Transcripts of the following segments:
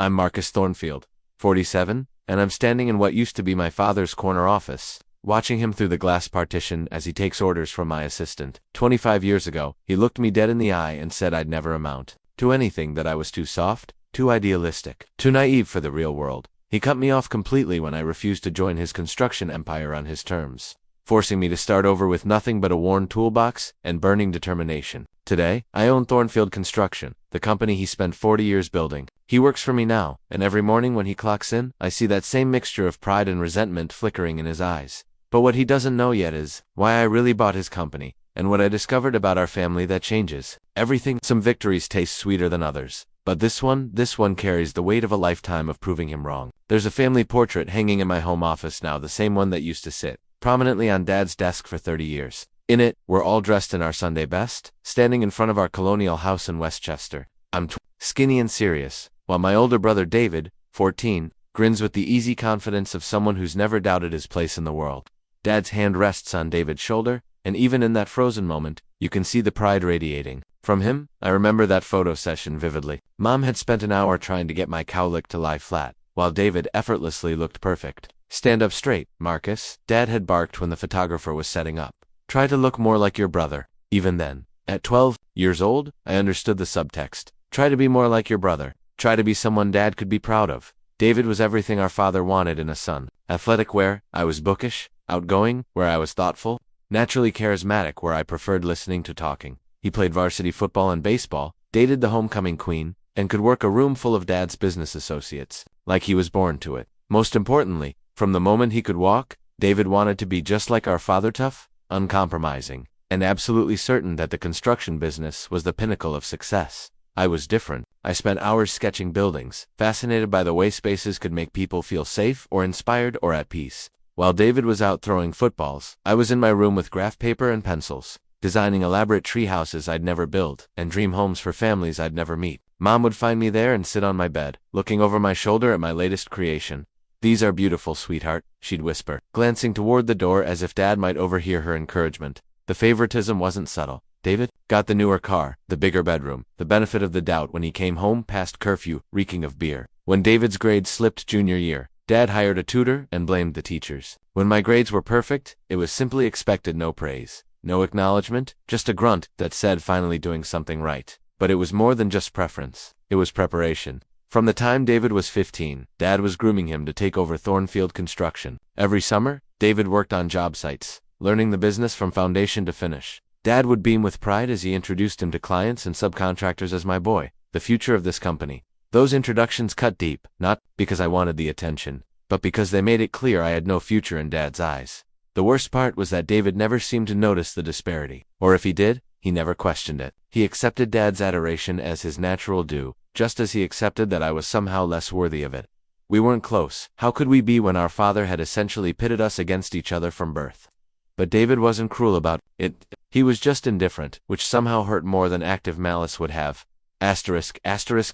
I'm Marcus Thornfield, 47, and I'm standing in what used to be my father's corner office, watching him through the glass partition as he takes orders from my assistant. 25 years ago, he looked me dead in the eye and said I'd never amount to anything, that I was too soft, too idealistic, too naive for the real world. He cut me off completely when I refused to join his construction empire on his terms, forcing me to start over with nothing but a worn toolbox and burning determination. Today, I own Thornfield Construction, the company he spent 40 years building. He works for me now, and every morning when he clocks in, I see that same mixture of pride and resentment flickering in his eyes. But what he doesn't know yet is why I really bought his company, and what I discovered about our family that changes everything. Some victories taste sweeter than others, but this one carries the weight of a lifetime of proving him wrong. There's a family portrait hanging in my home office now, the same one that used to sit prominently on Dad's desk for 30 years. In it, we're all dressed in our Sunday best, standing in front of our colonial house in Westchester. I'm skinny and serious, while my older brother David, 14, grins with the easy confidence of someone who's never doubted his place in the world. Dad's hand rests on David's shoulder, and even in that frozen moment, you can see the pride radiating from him. I remember that photo session vividly. Mom had spent an hour trying to get my cowlick to lie flat, while David effortlessly looked perfect. "Stand up straight, Marcus," Dad had barked when the photographer was setting up. "Try to look more like your brother." Even then, at 12 years old, I understood the subtext. Try to be more like your brother. Try to be someone Dad could be proud of. David was everything our father wanted in a son. Athletic, where I was bookish; outgoing, where I was thoughtful; naturally charismatic, where I preferred listening to talking. He played varsity football and baseball, dated the homecoming queen, and could work a room full of Dad's business associates like he was born to it. Most importantly, from the moment he could walk, David wanted to be just like our father, tough, uncompromising, and absolutely certain that the construction business was the pinnacle of success. I was different. I spent hours sketching buildings, fascinated by the way spaces could make people feel safe or inspired or at peace. While David was out throwing footballs, I was in my room with graph paper and pencils, designing elaborate tree houses I'd never build and dream homes for families I'd never meet. Mom would find me there and sit on my bed, looking over my shoulder at my latest creation. "These are beautiful, sweetheart," she'd whisper, glancing toward the door as if Dad might overhear her encouragement. The favoritism wasn't subtle. David got the newer car, the bigger bedroom, the benefit of the doubt when he came home past curfew, reeking of beer. When David's grades slipped junior year, Dad hired a tutor and blamed the teachers. When my grades were perfect, it was simply expected: no praise, no acknowledgement, just a grunt that said finally doing something right. But it was more than just preference. It was preparation. From the time David was 15, Dad was grooming him to take over Thornfield Construction. Every summer, David worked on job sites, learning the business from foundation to finish. Dad would beam with pride as he introduced him to clients and subcontractors as my boy, the future of this company. Those introductions cut deep, not because I wanted the attention, but because they made it clear I had no future in Dad's eyes. The worst part was that David never seemed to notice the disparity, or if he did, he never questioned it. He accepted Dad's adoration as his natural due, just as he accepted that I was somehow less worthy of it. We weren't close. How could we be when our father had essentially pitted us against each other from birth? But David wasn't cruel about it. He was just indifferent, which somehow hurt more than active malice would have. Asterisk.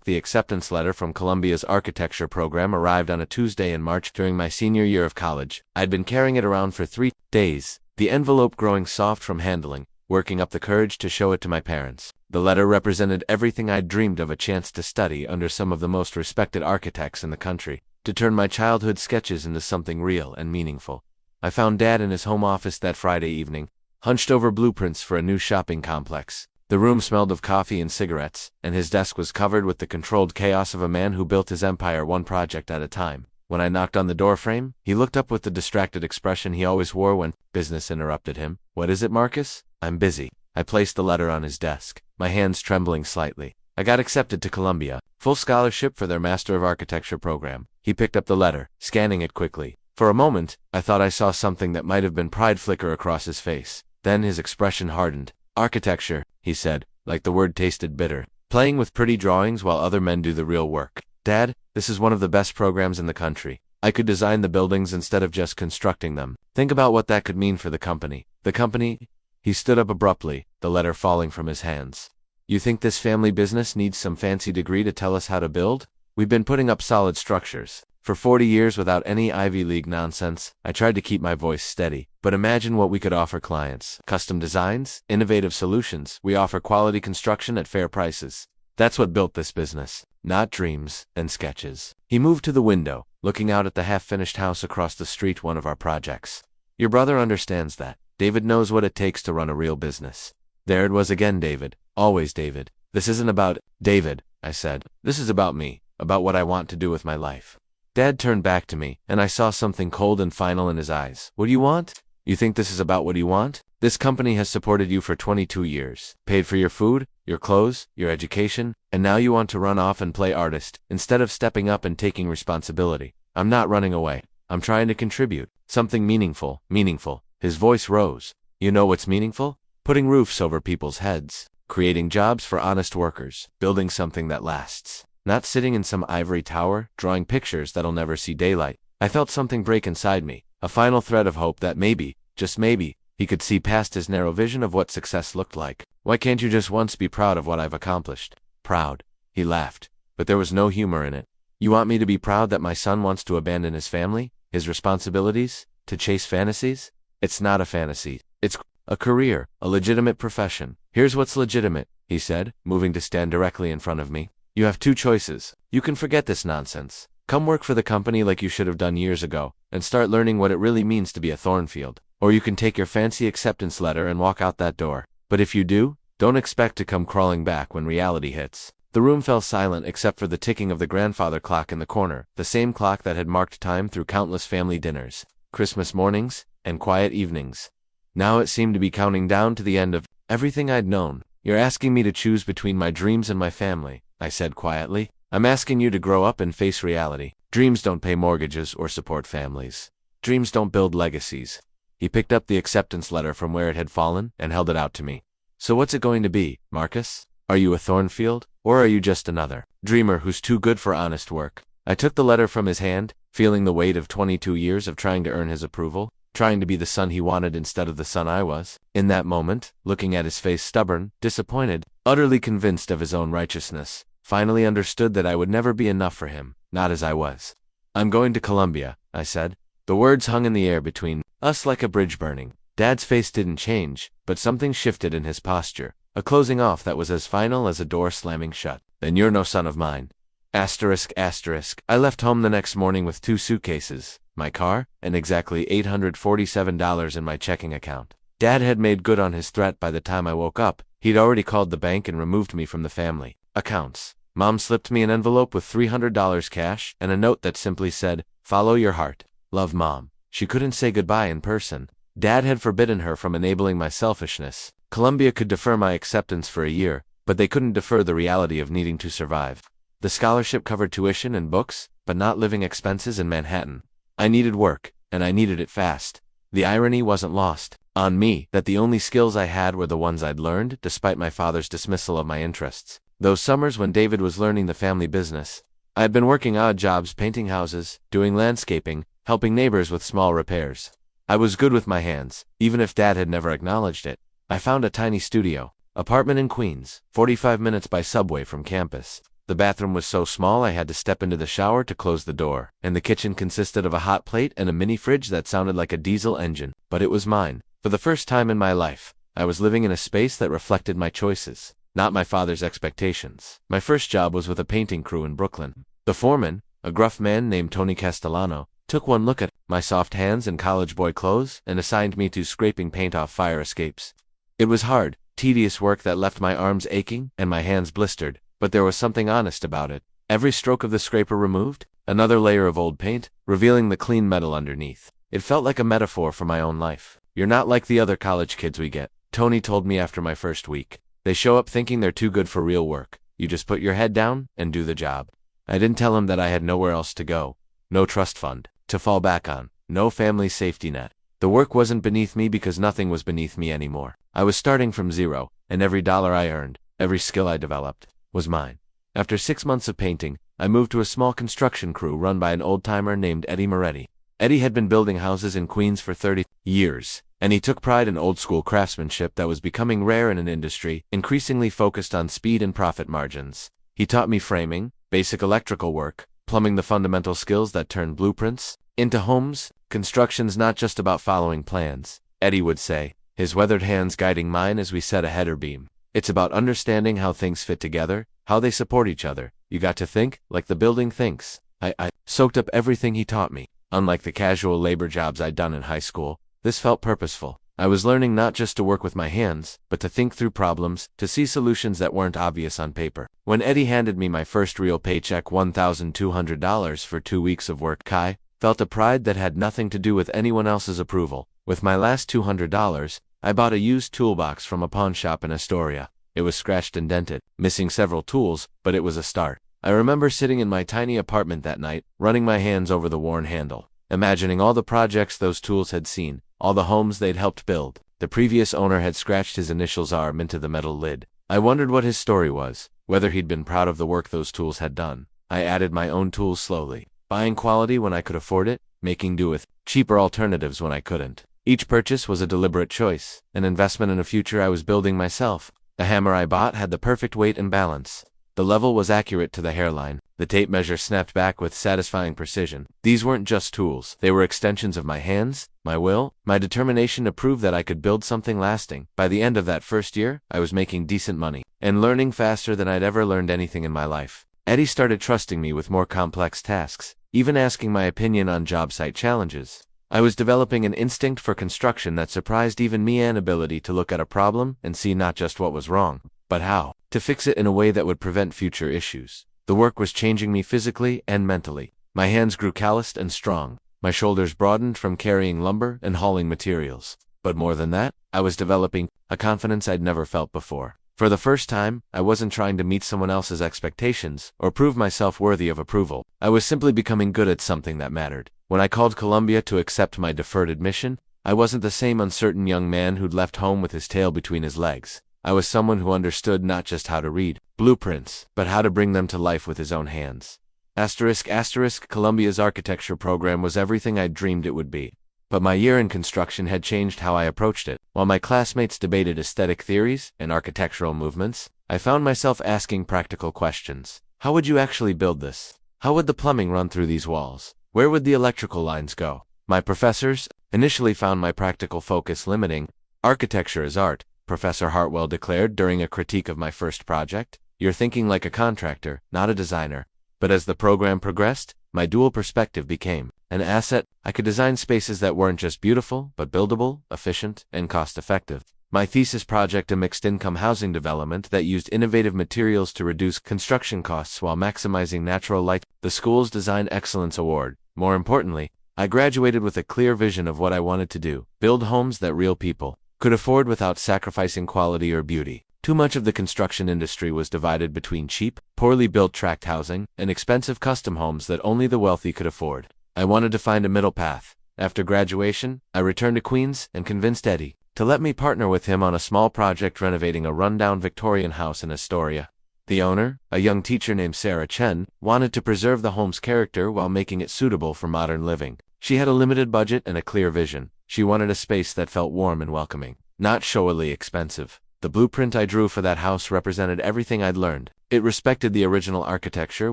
The acceptance letter from Columbia's architecture program arrived on a Tuesday in March during my senior year of college. I'd been carrying it around for 3 days, the envelope growing soft from handling, working up the courage to show it to my parents. The letter represented everything I'd dreamed of: a chance to study under some of the most respected architects in the country, to turn my childhood sketches into something real and meaningful. I found Dad in his home office that Friday evening, hunched over blueprints for a new shopping complex. The room smelled of coffee and cigarettes, and his desk was covered with the controlled chaos of a man who built his empire one project at a time. When I knocked on the doorframe, he looked up with the distracted expression he always wore when business interrupted him. "What is it, Marcus?" "I'm busy." I placed the letter on his desk, my hands trembling slightly. "I got accepted to Columbia, full scholarship for their Master of Architecture program." He picked up the letter, scanning it quickly. For a moment, I thought I saw something that might have been pride flicker across his face. Then his expression hardened. "Architecture," he said, like the word tasted bitter. "Playing with pretty drawings while other men do the real work. Dad, this is one of the best programs in the country. I could design the buildings instead of just constructing them. Think about what that could mean for the company." "The company?" He stood up abruptly, the letter falling from his hands. "You think this family business needs some fancy degree to tell us how to build? We've been putting up solid structures for 40 years without any Ivy League nonsense." I tried to keep my voice steady. "But imagine what we could offer clients. Custom designs, innovative solutions. We offer quality construction at fair prices. That's what built this business." not dreams and sketches. He moved to the window, looking out at the half-finished house across the street, one of our projects. Your brother understands that. David knows what it takes to run a real business. There it was again, David. Always David. This isn't about David, I said. This is about me, about what I want to do with my life. Dad turned back to me, and I saw something cold and final in his eyes. What do you want? You think this is about what you want? This company has supported you for 22 years, paid for your food, your clothes, your education, and now you want to run off and play artist, instead of stepping up and taking responsibility. I'm not running away. I'm trying to contribute. Something meaningful. Meaningful. His voice rose. You know what's meaningful? Putting roofs over people's heads, creating jobs for honest workers, building something that lasts. Not sitting in some ivory tower, drawing pictures that'll never see daylight. I felt something break inside me, a final thread of hope that maybe, just maybe, he could see past his narrow vision of what success looked like. Why can't you just once be proud of what I've accomplished? Proud. He laughed, but there was no humor in it. You want me to be proud that my son wants to abandon his family, his responsibilities, to chase fantasies? It's not a fantasy. It's a career, a legitimate profession. Here's what's legitimate, he said, moving to stand directly in front of me. You have two choices. You can forget this nonsense. Come work for the company like you should have done years ago, and start learning what it really means to be a Thornfield. Or you can take your fancy acceptance letter and walk out that door. But if you do, don't expect to come crawling back when reality hits. The room fell silent except for the ticking of the grandfather clock in the corner, the same clock that had marked time through countless family dinners, Christmas mornings, and quiet evenings. Now it seemed to be counting down to the end of everything I'd known. You're asking me to choose between my dreams and my family, I said quietly. I'm asking you to grow up and face reality. Dreams don't pay mortgages or support families. Dreams don't build legacies. He picked up the acceptance letter from where it had fallen and held it out to me. So what's it going to be, Marcus? Are you a Thornfield, or are you just another dreamer who's too good for honest work? I took the letter from his hand, feeling the weight of 22 years of trying to earn his approval, trying to be the son he wanted instead of the son I was. In that moment, looking at his face, stubborn, disappointed, utterly convinced of his own righteousness, finally understood that I would never be enough for him, not as I was. I'm going to Columbia, I said. The words hung in the air between us like a bridge burning. Dad's face didn't change, but something shifted in his posture, a closing off that was as final as a door slamming shut. Then you're no son of mine. Asterisk, asterisk. I left home the next morning with 2 suitcases, my car, and exactly $847 in my checking account. Dad had made good on his threat by the time I woke up. He'd already called the bank and removed me from the family accounts. Mom slipped me an envelope with $300 cash and a note that simply said, "Follow your heart. Love, Mom." She couldn't say goodbye in person. Dad had forbidden her from enabling my selfishness. Columbia could defer my acceptance for a year, but they couldn't defer the reality of needing to survive. The scholarship covered tuition and books, but not living expenses in Manhattan. I needed work, and I needed it fast. The irony wasn't lost on me that the only skills I had were the ones I'd learned, despite my father's dismissal of my interests. Those summers when David was learning the family business, I had been working odd jobs, painting houses, doing landscaping, helping neighbors with small repairs. I was good with my hands, even if Dad had never acknowledged it. I found a tiny studio apartment in Queens, 45 minutes by subway from campus. The bathroom was so small I had to step into the shower to close the door, and the kitchen consisted of a hot plate and a mini fridge that sounded like a diesel engine, but it was mine. For the first time in my life, I was living in a space that reflected my choices, not my father's expectations. My first job was with a painting crew in Brooklyn. The foreman, a gruff man named Tony Castellano, took one look at my soft hands and college boy clothes and assigned me to scraping paint off fire escapes. It was hard, tedious work that left my arms aching and my hands blistered, but there was something honest about it. Every stroke of the scraper removed another layer of old paint, revealing the clean metal underneath. It felt like a metaphor for my own life. You're not like the other college kids we get, Tony told me after my first week. They show up thinking they're too good for real work. You just put your head down and do the job. I didn't tell him that I had nowhere else to go. No trust fund to fall back on. No family safety net. The work wasn't beneath me because nothing was beneath me anymore. I was starting from zero, and every dollar I earned, every skill I developed, was mine. After 6 months of painting, I moved to a small construction crew run by an old-timer named Eddie Moretti. Eddie had been building houses in Queens for 30 years, and he took pride in old-school craftsmanship that was becoming rare in an industry increasingly focused on speed and profit margins. He taught me framing, basic electrical work, plumbing, the fundamental skills that turn blueprints into homes. Construction's not just about following plans, Eddie would say, his weathered hands guiding mine as we set a header beam. It's about understanding how things fit together, how they support each other, You got to think like the building thinks. I soaked up everything he taught me. Unlike the casual labor jobs I'd done in high school, this felt purposeful. I was learning not just to work with my hands, but to think through problems, to see solutions that weren't obvious on paper. When Eddie handed me my first real paycheck, $1,200 for 2 weeks of work, I felt a pride that had nothing to do with anyone else's approval. With my last $200, I bought a used toolbox from a pawn shop in Astoria. It was scratched and dented, missing several tools, but it was a start. I remember sitting in my tiny apartment that night, running my hands over the worn handle, imagining all the projects those tools had seen, all the homes they'd helped build. The previous owner had scratched his initials arm into the metal lid. I wondered what his story was, whether he'd been proud of the work those tools had done. I added my own tools slowly, buying quality when I could afford it, making do with cheaper alternatives when I couldn't. Each purchase was a deliberate choice, an investment in a future I was building myself. The hammer I bought had the perfect weight and balance. The level was accurate to the hairline. The tape measure snapped back with satisfying precision. These weren't just tools. They were extensions of my hands, my will, my determination to prove that I could build something lasting. By the end of that first year, I was making decent money and learning faster than I'd ever learned anything in my life. Eddie started trusting me with more complex tasks, even asking my opinion on job site challenges. I was developing an instinct for construction that surprised even me, an ability to look at a problem and see not just what was wrong, but how to fix it in a way that would prevent future issues. The work was changing me physically and mentally. My hands grew calloused and strong. My shoulders broadened from carrying lumber and hauling materials. But more than that, I was developing a confidence I'd never felt before. For the first time, I wasn't trying to meet someone else's expectations or prove myself worthy of approval. I was simply becoming good at something that mattered. When I called Columbia to accept my deferred admission, I wasn't the same uncertain young man who'd left home with his tail between his legs. I was someone who understood not just how to read blueprints, but how to bring them to life with his own hands. Columbia's architecture program was everything I'd dreamed it would be. But my year in construction had changed how I approached it. While my classmates debated aesthetic theories and architectural movements, I found myself asking practical questions. How would you actually build this? How would the plumbing run through these walls? Where would the electrical lines go? My professors initially found my practical focus limiting. Architecture is art, Professor Hartwell declared during a critique of my first project. You're thinking like a contractor, not a designer. But as the program progressed, my dual perspective became an asset. I could design spaces that weren't just beautiful, but buildable, efficient, and cost-effective. My thesis project, a mixed-income housing development that used innovative materials to reduce construction costs while maximizing natural light, the school's Design Excellence Award. More importantly, I graduated with a clear vision of what I wanted to do: build homes that real people could afford without sacrificing quality or beauty. Too much of the construction industry was divided between cheap, poorly built tract housing and expensive custom homes that only the wealthy could afford. I wanted to find a middle path. After graduation, I returned to Queens and convinced Eddie to let me partner with him on a small project renovating a rundown Victorian house in Astoria. The owner, a young teacher named Sarah Chen, wanted to preserve the home's character while making it suitable for modern living. She had a limited budget and a clear vision. She wanted a space that felt warm and welcoming, not showily expensive. The blueprint I drew for that house represented everything I'd learned. It respected the original architecture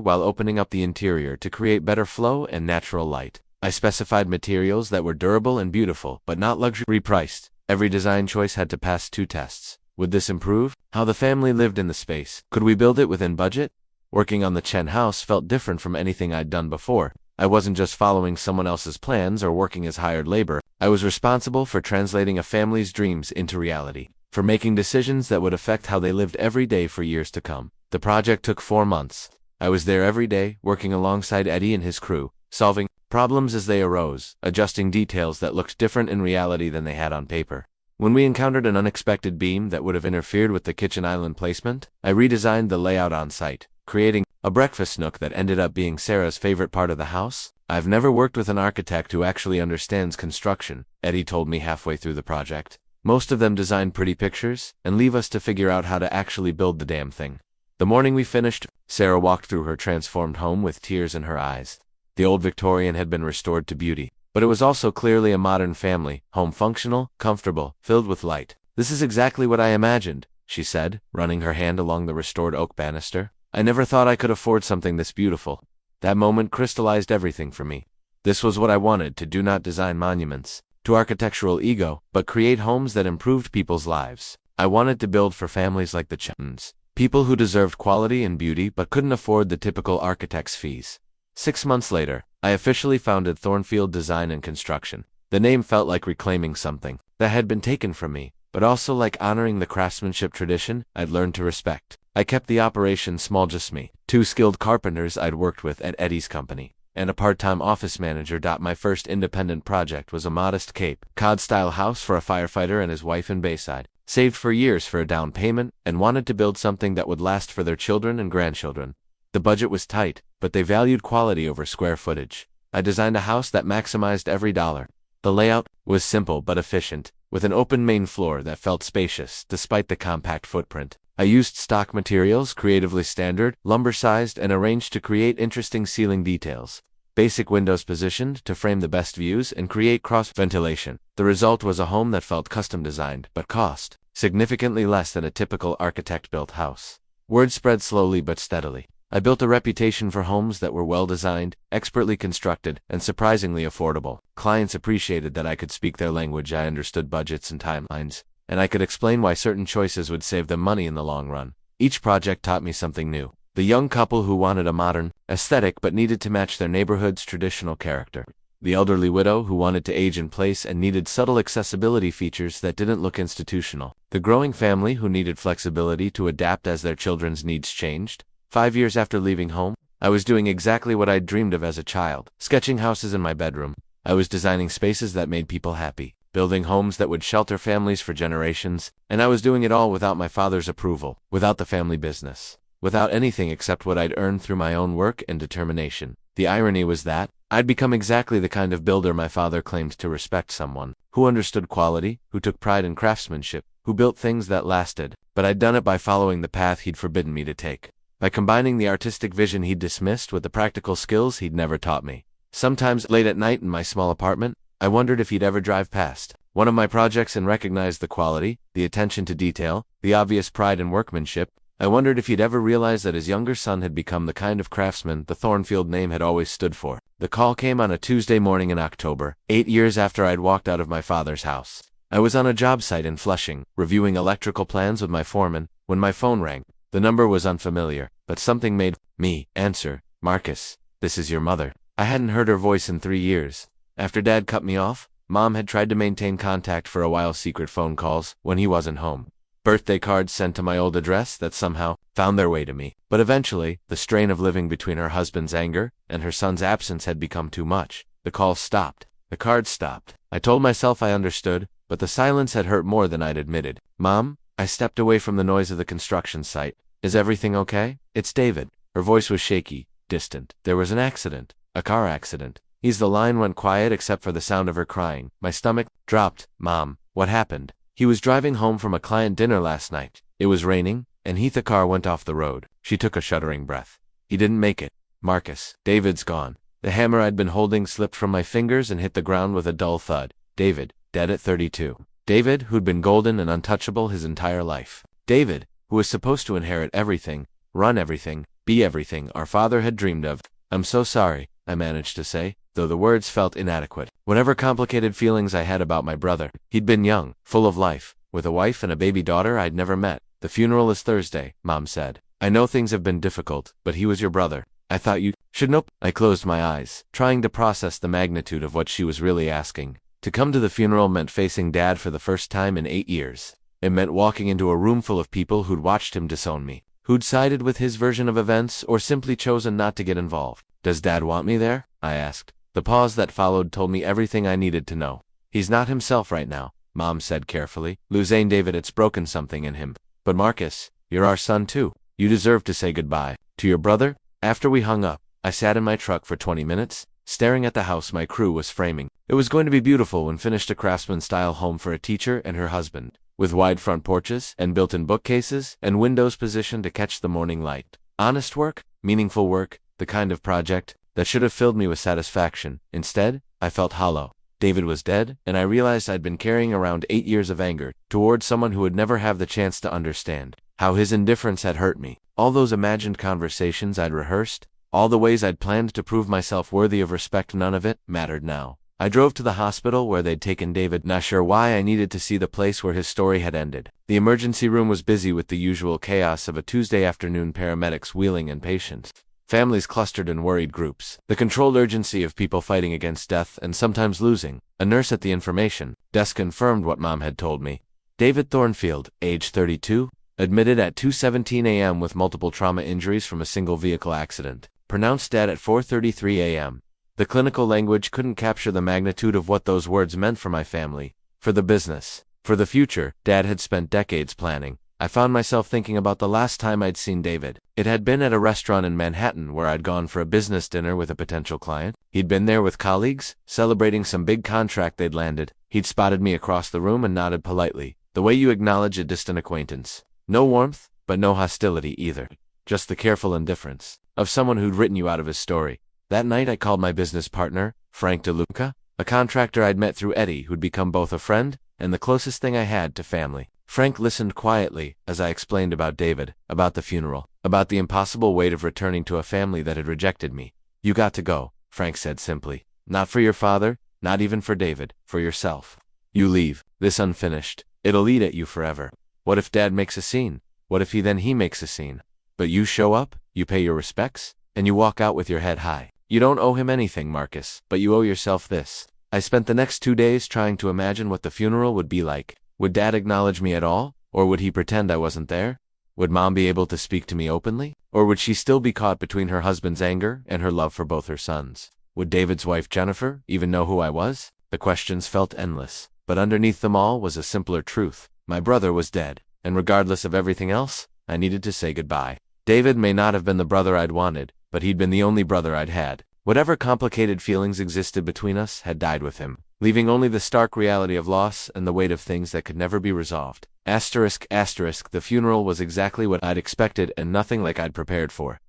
while opening up the interior to create better flow and natural light. I specified materials that were durable and beautiful, but not luxury priced. Every design choice had to pass 2 tests. Would this improve how the family lived in the space? Could we build it within budget? Working on the Chen house felt different from anything I'd done before. I wasn't just following someone else's plans or working as hired labor. I was responsible for translating a family's dreams into reality, for making decisions that would affect how they lived every day for years to come. The project took 4 months. I was there every day, working alongside Eddie and his crew, solving problems as they arose, adjusting details that looked different in reality than they had on paper. When we encountered an unexpected beam that would have interfered with the kitchen island placement, I redesigned the layout on site, creating a breakfast nook that ended up being Sarah's favorite part of the house. I've never worked with an architect who actually understands construction, Eddie told me halfway through the project. Most of them design pretty pictures and leave us to figure out how to actually build the damn thing. The morning we finished, Sarah walked through her transformed home with tears in her eyes. The old Victorian had been restored to beauty, but it was also clearly a modern family home, functional, comfortable, filled with light. This is exactly what I imagined, she said, running her hand along the restored oak banister. I never thought I could afford something this beautiful. That moment crystallized everything for me. This was what I wanted to do: not design monuments to architectural ego, but create homes that improved people's lives. I wanted to build for families like the Chens, People who deserved quality and beauty but couldn't afford the typical architect's fees. 6 months later, I officially founded Thornfield Design and Construction. The name felt like reclaiming something that had been taken from me, but also like honoring the craftsmanship tradition I'd learned to respect. I kept the operation small, just me, 2 skilled carpenters I'd worked with at Eddie's company, and a part-time office manager. My first independent project was a modest Cape Cod-style house for a firefighter and his wife in Bayside. Saved for years for a down payment and wanted to build something that would last for their children and grandchildren. The budget was tight, but they valued quality over square footage. I designed a house that maximized every dollar. The layout was simple but efficient, with an open main floor that felt spacious despite the compact footprint. I used stock materials, creatively standard, lumber-sized, and arranged to create interesting ceiling details. Basic windows positioned to frame the best views and create cross-ventilation. The result was a home that felt custom-designed but cost significantly less than a typical architect-built house. Word spread slowly but steadily. I built a reputation for homes that were well-designed, expertly constructed, and surprisingly affordable. Clients appreciated that I could speak their language. I understood budgets and timelines, and I could explain why certain choices would save them money in the long run. Each project taught me something new. The young couple who wanted a modern aesthetic but needed to match their neighborhood's traditional character. The elderly widow who wanted to age in place and needed subtle accessibility features that didn't look institutional. The growing family who needed flexibility to adapt as their children's needs changed. 5 years after leaving home, I was doing exactly what I'd dreamed of as a child, sketching houses in my bedroom. I was designing spaces that made people happy, building homes that would shelter families for generations, and I was doing it all without my father's approval, without the family business, without anything except what I'd earned through my own work and determination. The irony was that I'd become exactly the kind of builder my father claimed to respect, someone who understood quality, who took pride in craftsmanship, who built things that lasted, but I'd done it by following the path he'd forbidden me to take. By combining the artistic vision he'd dismissed with the practical skills he'd never taught me. Sometimes, late at night in my small apartment, I wondered if he'd ever drive past one of my projects and recognize the quality, the attention to detail, the obvious pride in workmanship. I wondered if he'd ever realize that his younger son had become the kind of craftsman the Thornfield name had always stood for. The call came on a Tuesday morning in October, 8 years after I'd walked out of my father's house. I was on a job site in Flushing, reviewing electrical plans with my foreman, when my phone rang. The number was unfamiliar, but something made me answer. "Marcus, this is your mother." I hadn't heard her voice in 3 years. After Dad cut me off, Mom had tried to maintain contact for a while, secret phone calls when he wasn't home. Birthday cards sent to my old address that somehow found their way to me. But eventually, the strain of living between her husband's anger and her son's absence had become too much. The calls stopped. The cards stopped. I told myself I understood, but the silence had hurt more than I'd admitted. "Mom?" I stepped away from the noise of the construction site. "Is everything okay?" "It's David." Her voice was shaky, distant. "There was an accident. A car accident." The line went quiet except for the sound of her crying. My stomach dropped. "Mom, what happened?" "He was driving home from a client dinner last night. It was raining, and the car went off the road." She took a shuddering breath. "He didn't make it." "Marcus, David's gone." The hammer I'd been holding slipped from my fingers and hit the ground with a dull thud. David, dead at 32. David, who'd been golden and untouchable his entire life. David, who was supposed to inherit everything, run everything, be everything our father had dreamed of. "I'm so sorry," I managed to say, though the words felt inadequate. Whatever complicated feelings I had about my brother, he'd been young, full of life, with a wife and a baby daughter I'd never met. "The funeral is Thursday," Mom said. "I know things have been difficult, but he was your brother. I thought you should know." I closed my eyes, trying to process the magnitude of what she was really asking. To come to the funeral meant facing Dad for the first time in 8 years. It meant walking into a room full of people who'd watched him disown me, who'd sided with his version of events or simply chosen not to get involved. "Does Dad want me there?" I asked. The pause that followed told me everything I needed to know. "He's not himself right now," Mom said carefully. "Losing David, it's broken something in him. But Marcus, you're our son too. You deserve to say goodbye to your brother." After we hung up, I sat in my truck for 20 minutes, staring at the house my crew was framing. It was going to be beautiful when finished, a craftsman-style home for a teacher and her husband, with wide front porches and built-in bookcases and windows positioned to catch the morning light. Honest work, meaningful work, the kind of project that should have filled me with satisfaction. Instead, I felt hollow. David was dead, and I realized I'd been carrying around 8 years of anger towards someone who would never have the chance to understand how his indifference had hurt me. All those imagined conversations I'd rehearsed, all the ways I'd planned to prove myself worthy of respect, none of it mattered now. I drove to the hospital where they'd taken David, not sure why I needed to see the place where his story had ended. The emergency room was busy with the usual chaos of a Tuesday afternoon, paramedics wheeling in patients. Families clustered in worried groups. The controlled urgency of people fighting against death and sometimes losing. A nurse at the information desk confirmed what Mom had told me. David Thornfield, age 32, admitted at 2:17 a.m. with multiple trauma injuries from a single vehicle accident. Pronounced dead at 4:33 a.m. The clinical language couldn't capture the magnitude of what those words meant for my family, for the business, for the future Dad had spent decades planning. I found myself thinking about the last time I'd seen David. It had been at a restaurant in Manhattan where I'd gone for a business dinner with a potential client. He'd been there with colleagues, celebrating some big contract they'd landed. He'd spotted me across the room and nodded politely, the way you acknowledge a distant acquaintance. No warmth, but no hostility either. Just the careful indifference of someone who'd written you out of his story. That night I called my business partner, Frank DeLuca, a contractor I'd met through Eddie who'd become both a friend and the closest thing I had to family. Frank listened quietly as I explained about David, about the funeral, about the impossible weight of returning to a family that had rejected me. You got to go, Frank said simply. Not for your father, not even for David, for yourself. You leave this unfinished. It'll eat at you forever. What if Dad makes a scene? What if he makes a scene? But you show up, you pay your respects, and you walk out with your head high. You don't owe him anything, Marcus, but you owe yourself this. I spent the next 2 days trying to imagine what the funeral would be like. Would Dad acknowledge me at all? Or would he pretend I wasn't there? Would Mom be able to speak to me openly? Or would she still be caught between her husband's anger and her love for both her sons? Would David's wife Jennifer even know who I was? The questions felt endless, but underneath them all was a simpler truth. My brother was dead, and regardless of everything else, I needed to say goodbye. David may not have been the brother I'd wanted, but he'd been the only brother I'd had. Whatever complicated feelings existed between us had died with him, leaving only the stark reality of loss and the weight of things that could never be resolved. The funeral was exactly what I'd expected and nothing like I'd prepared for.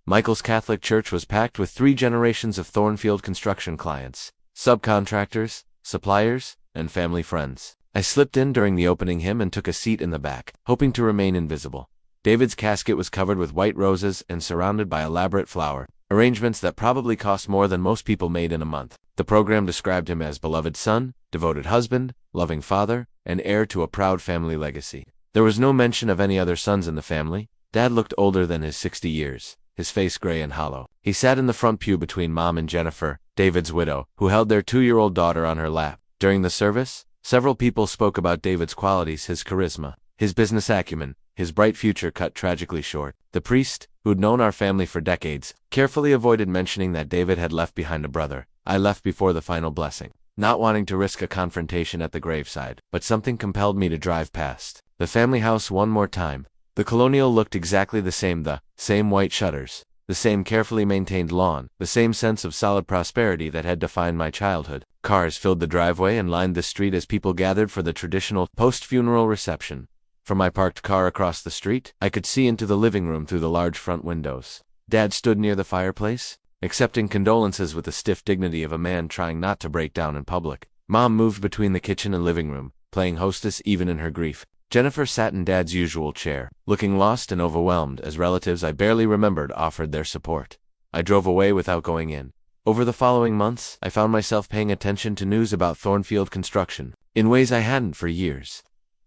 Michael's Catholic Church was packed with 3 generations of Thornfield Construction clients, subcontractors, suppliers, and family friends. I slipped in during the opening hymn and took a seat in the back, hoping to remain invisible. David's casket was covered with white roses and surrounded by elaborate flower arrangements that probably cost more than most people made in a month. The program described him as beloved son, devoted husband, loving father, and heir to a proud family legacy. There was no mention of any other sons in the family. Dad looked older than his 60 years, his face gray and hollow. He sat in the front pew between Mom and Jennifer, David's widow, who held their 2-year-old daughter on her lap. During the service, several people spoke about David's qualities, his charisma, his business acumen, his bright future cut tragically short. The priest, who'd known our family for decades, carefully avoided mentioning that David had left behind a brother. I left before the final blessing, not wanting to risk a confrontation at the graveside, but something compelled me to drive past the family house one more time. The colonial looked exactly the same white shutters, the same carefully maintained lawn, the same sense of solid prosperity that had defined my childhood. Cars filled the driveway and lined the street as people gathered for the traditional post-funeral reception. From my parked car across the street, I could see into the living room through the large front windows. Dad stood near the fireplace, accepting condolences with the stiff dignity of a man trying not to break down in public. Mom moved between the kitchen and living room, playing hostess even in her grief. Jennifer sat in Dad's usual chair, looking lost and overwhelmed as relatives I barely remembered offered their support. I drove away without going in. Over the following months, I found myself paying attention to news about Thornfield Construction in ways I hadn't for years.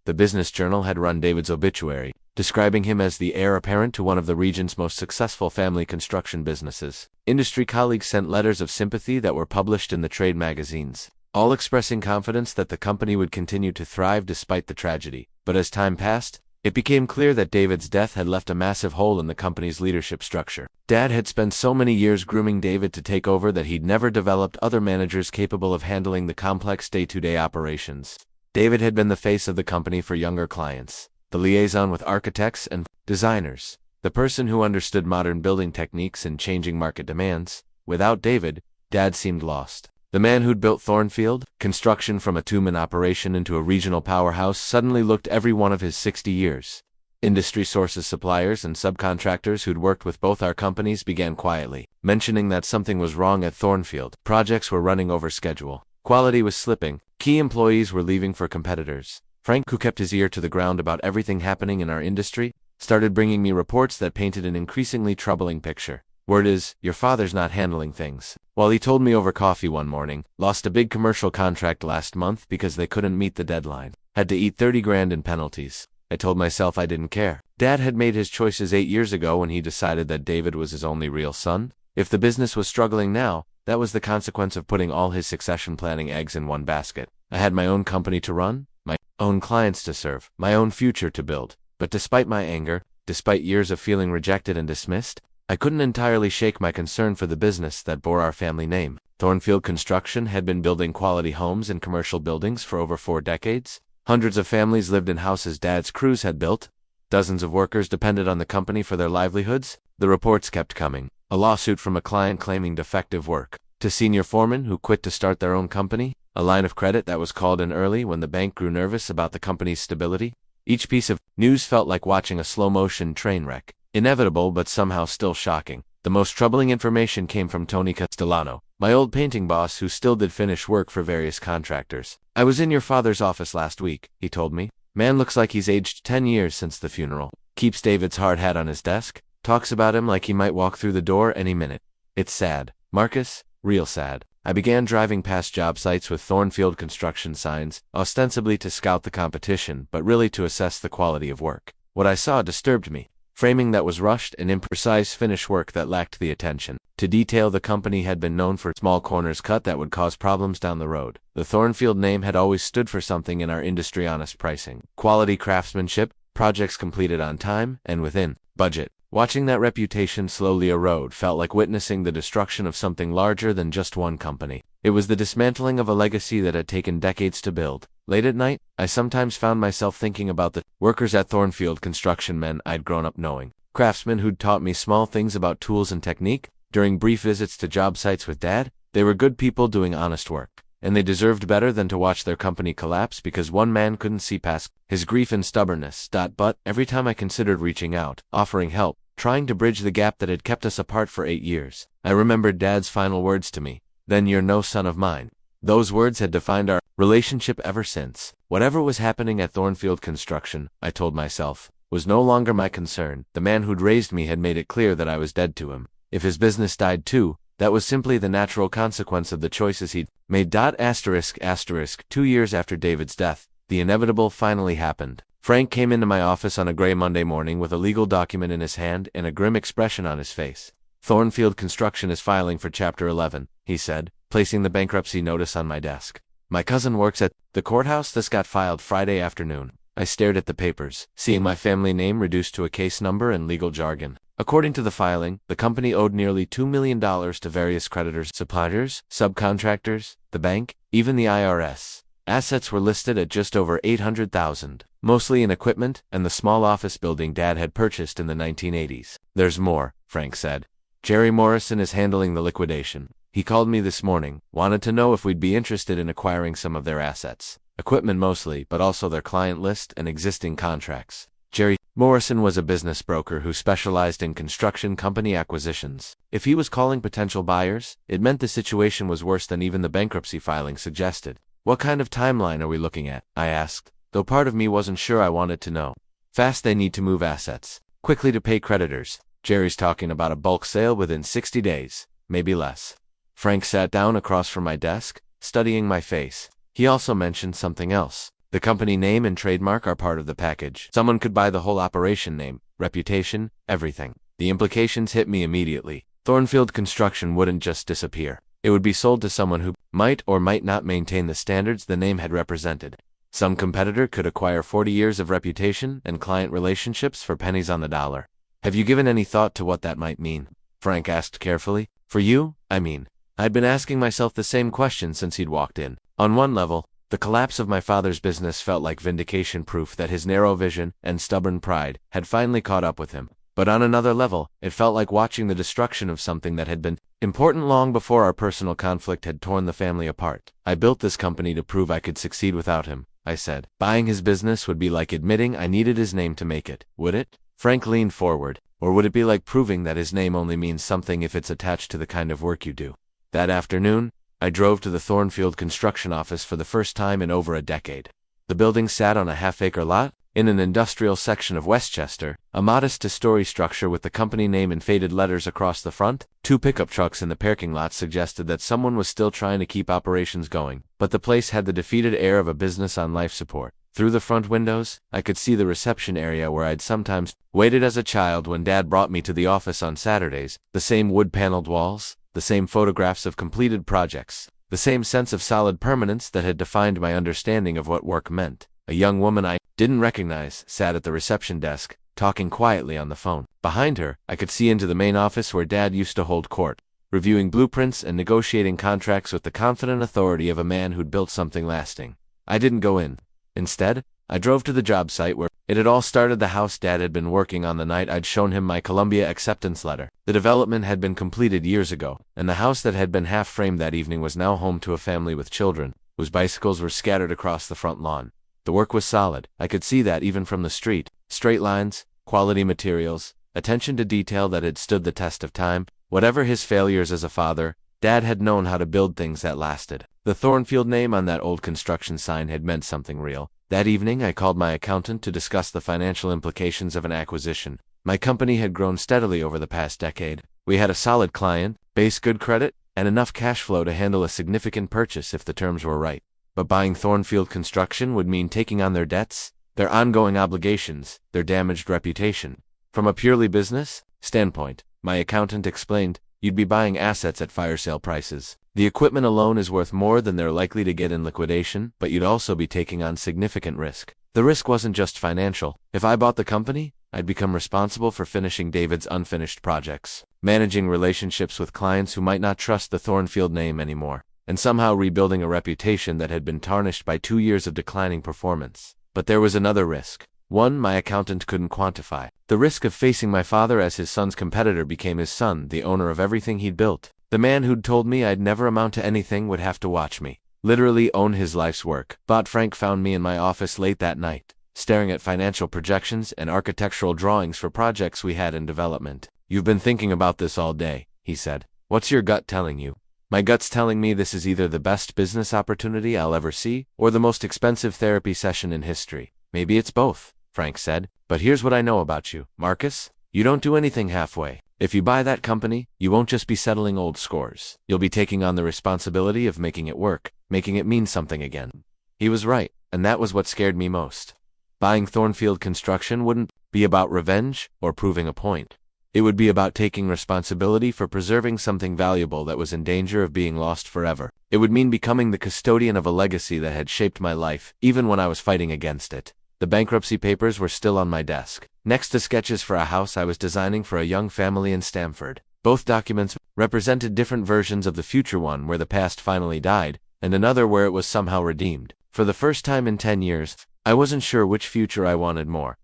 The Business Journal had run David's obituary, describing him as the heir apparent to one of the region's most successful family construction businesses. Industry colleagues sent letters of sympathy that were published in the trade magazines, all expressing confidence that the company would continue to thrive despite the tragedy. But as time passed, it became clear that David's death had left a massive hole in the company's leadership structure. Dad had spent so many years grooming David to take over that he'd never developed other managers capable of handling the complex day-to-day operations. David had been the face of the company for younger clients, the liaison with architects and designers, the person who understood modern building techniques and changing market demands. Without David, Dad seemed lost. The man who'd built Thornfield Construction from a 2-man operation into a regional powerhouse suddenly looked every one of his 60 years. Industry sources, suppliers, and subcontractors who'd worked with both our companies began quietly mentioning that something was wrong at Thornfield. Projects were running over schedule. Quality was slipping. Key employees were leaving for competitors. Frank, who kept his ear to the ground about everything happening in our industry, started bringing me reports that painted an increasingly troubling picture. Word is, your father's not handling things. Well, he told me over coffee one morning, lost a big commercial contract last month because they couldn't meet the deadline. Had to eat 30 grand in penalties. I told myself I didn't care. Dad had made his choices 8 years ago when he decided that David was his only real son. If the business was struggling now, that was the consequence of putting all his succession planning eggs in one basket. I had my own company to run, my own clients to serve, my own future to build. But despite my anger, despite years of feeling rejected and dismissed, I couldn't entirely shake my concern for the business that bore our family name. Thornfield Construction had been building quality homes and commercial buildings for over 4 decades. Hundreds of families lived in houses Dad's crews had built. Dozens of workers depended on the company for their livelihoods. The reports kept coming. A lawsuit from a client claiming defective work. To senior foremen who quit to start their own company. A line of credit that was called in early when the bank grew nervous about the company's stability. Each piece of news felt like watching a slow-motion train wreck. Inevitable but somehow still shocking. The most troubling information came from Tony Castellano, my old painting boss who still did finish work for various contractors. I was in your father's office last week, he told me. Man looks like he's aged 10 years since the funeral. Keeps David's hard hat on his desk. Talks about him like he might walk through the door any minute. It's sad, Marcus, real sad. I began driving past job sites with Thornfield Construction signs, ostensibly to scout the competition, but really to assess the quality of work. What I saw disturbed me. Framing that was rushed and imprecise finish work that lacked the attention to detail the company had been known for small corners cut that would cause problems down the road. The Thornfield name had always stood for something in our industry: honest pricing, quality craftsmanship, projects completed on time and within budget. Watching that reputation slowly erode felt like witnessing the destruction of something larger than just one company. It was the dismantling of a legacy that had taken decades to build. Late at night, I sometimes found myself thinking about the workers at Thornfield Construction, men I'd grown up knowing. Craftsmen who'd taught me small things about tools and technique. During brief visits to job sites with Dad, they were good people doing honest work. And they deserved better than to watch their company collapse because one man couldn't see past his grief and stubbornness. But every time I considered reaching out, offering help, trying to bridge the gap that had kept us apart for 8 years, I remembered Dad's final words to me. Then you're no son of mine. Those words had defined our relationship ever since. Whatever was happening at Thornfield Construction, I told myself, was no longer my concern. The man who'd raised me had made it clear that I was dead to him. If his business died too, that was simply the natural consequence of the choices he'd made. 2 years after David's death, the inevitable finally happened. Frank came into my office on a gray Monday morning with a legal document in his hand and a grim expression on his face. Thornfield Construction is filing for Chapter 11, he said, placing the bankruptcy notice on my desk. My cousin works at the courthouse. This got filed Friday afternoon. I stared at the papers, seeing my family name reduced to a case number and legal jargon. According to the filing, the company owed nearly $2 million to various creditors, suppliers, subcontractors, the bank, even the IRS. Assets were listed at just over $800,000, mostly in equipment and the small office building Dad had purchased in the 1980s. There's more, Frank said. Jerry Morrison is handling the liquidation. He called me this morning, wanted to know if we'd be interested in acquiring some of their assets. Equipment mostly, but also their client list and existing contracts. Jerry Morrison was a business broker who specialized in construction company acquisitions. If he was calling potential buyers, it meant the situation was worse than even the bankruptcy filing suggested. What kind of timeline are we looking at? I asked, though part of me wasn't sure I wanted to know. Fast. They need to move assets. Quickly to pay creditors. Jerry's talking about a bulk sale within 60 days, maybe less. Frank sat down across from my desk, studying my face. He also mentioned something else. The company name and trademark are part of the package. Someone could buy the whole operation name, reputation, everything. The implications hit me immediately. Thornfield Construction wouldn't just disappear. It would be sold to someone who might or might not maintain the standards the name had represented. Some competitor could acquire 40 years of reputation and client relationships for pennies on the dollar. Have you given any thought to what that might mean? Frank asked carefully. For you, I mean. I'd been asking myself the same question since he'd walked in. On one level, the collapse of my father's business felt like vindication, proof that his narrow vision and stubborn pride had finally caught up with him. But on another level, it felt like watching the destruction of something that had been important long before our personal conflict had torn the family apart. I built this company to prove I could succeed without him, I said. Buying his business would be like admitting I needed his name to make it, would it? Frank leaned forward. Or would it be like proving that his name only means something if it's attached to the kind of work you do? That afternoon, I drove to the Thornfield Construction office for the first time in over a decade. The building sat on a half-acre lot, In an industrial section of Westchester, a modest two-story structure with the company name in faded letters across the front, 2 pickup trucks in the parking lot suggested that someone was still trying to keep operations going, but the place had the defeated air of a business on life support. Through the front windows, I could see the reception area where I'd sometimes waited as a child when Dad brought me to the office on Saturdays, the same wood-paneled walls, the same photographs of completed projects, the same sense of solid permanence that had defined my understanding of what work meant. A young woman I didn't recognize sat at the reception desk, talking quietly on the phone. Behind her, I could see into the main office where Dad used to hold court, reviewing blueprints and negotiating contracts with the confident authority of a man who'd built something lasting. I didn't go in. Instead, I drove to the job site where it had all started, the house Dad had been working on the night I'd shown him my Columbia acceptance letter. The development had been completed years ago, and the house that had been half-framed that evening was now home to a family with children, whose bicycles were scattered across the front lawn. The work was solid. I could see that even from the street. Straight lines, quality materials, attention to detail that had stood the test of time. Whatever his failures as a father, Dad had known how to build things that lasted. The Thornfield name on that old construction sign had meant something real. That evening, I called my accountant to discuss the financial implications of an acquisition. My company had grown steadily over the past decade. We had a solid client, base good credit, and enough cash flow to handle a significant purchase if the terms were right. But buying Thornfield Construction would mean taking on their debts, their ongoing obligations, their damaged reputation. From a purely business standpoint, my accountant explained, you'd be buying assets at fire sale prices. The equipment alone is worth more than they're likely to get in liquidation, but you'd also be taking on significant risk. The risk wasn't just financial. If I bought the company, I'd become responsible for finishing David's unfinished projects, managing relationships with clients who might not trust the Thornfield name anymore, and somehow rebuilding a reputation that had been tarnished by 2 years of declining performance. But there was another risk. One my accountant couldn't quantify. The risk of facing my father as his son's competitor became his son, the owner of everything he'd built. The man who'd told me I'd never amount to anything would have to watch me, literally own his life's work. Frank found me in my office late that night, staring at financial projections and architectural drawings for projects we had in development. You've been thinking about this all day, he said. What's your gut telling you? My gut's telling me this is either the best business opportunity I'll ever see, or the most expensive therapy session in history. Maybe it's both, Frank said. But here's what I know about you, Marcus. You don't do anything halfway. If you buy that company, you won't just be settling old scores. You'll be taking on the responsibility of making it work, making it mean something again. He was right, and that was what scared me most. Buying Thornfield Construction wouldn't be about revenge or proving a point. It would be about taking responsibility for preserving something valuable that was in danger of being lost forever. It would mean becoming the custodian of a legacy that had shaped my life, even when I was fighting against it. The bankruptcy papers were still on my desk, next to sketches for a house I was designing for a young family in Stamford. Both documents represented different versions of the future, one where the past finally died, and another where it was somehow redeemed. For the first time in 10 years, I wasn't sure which future I wanted more.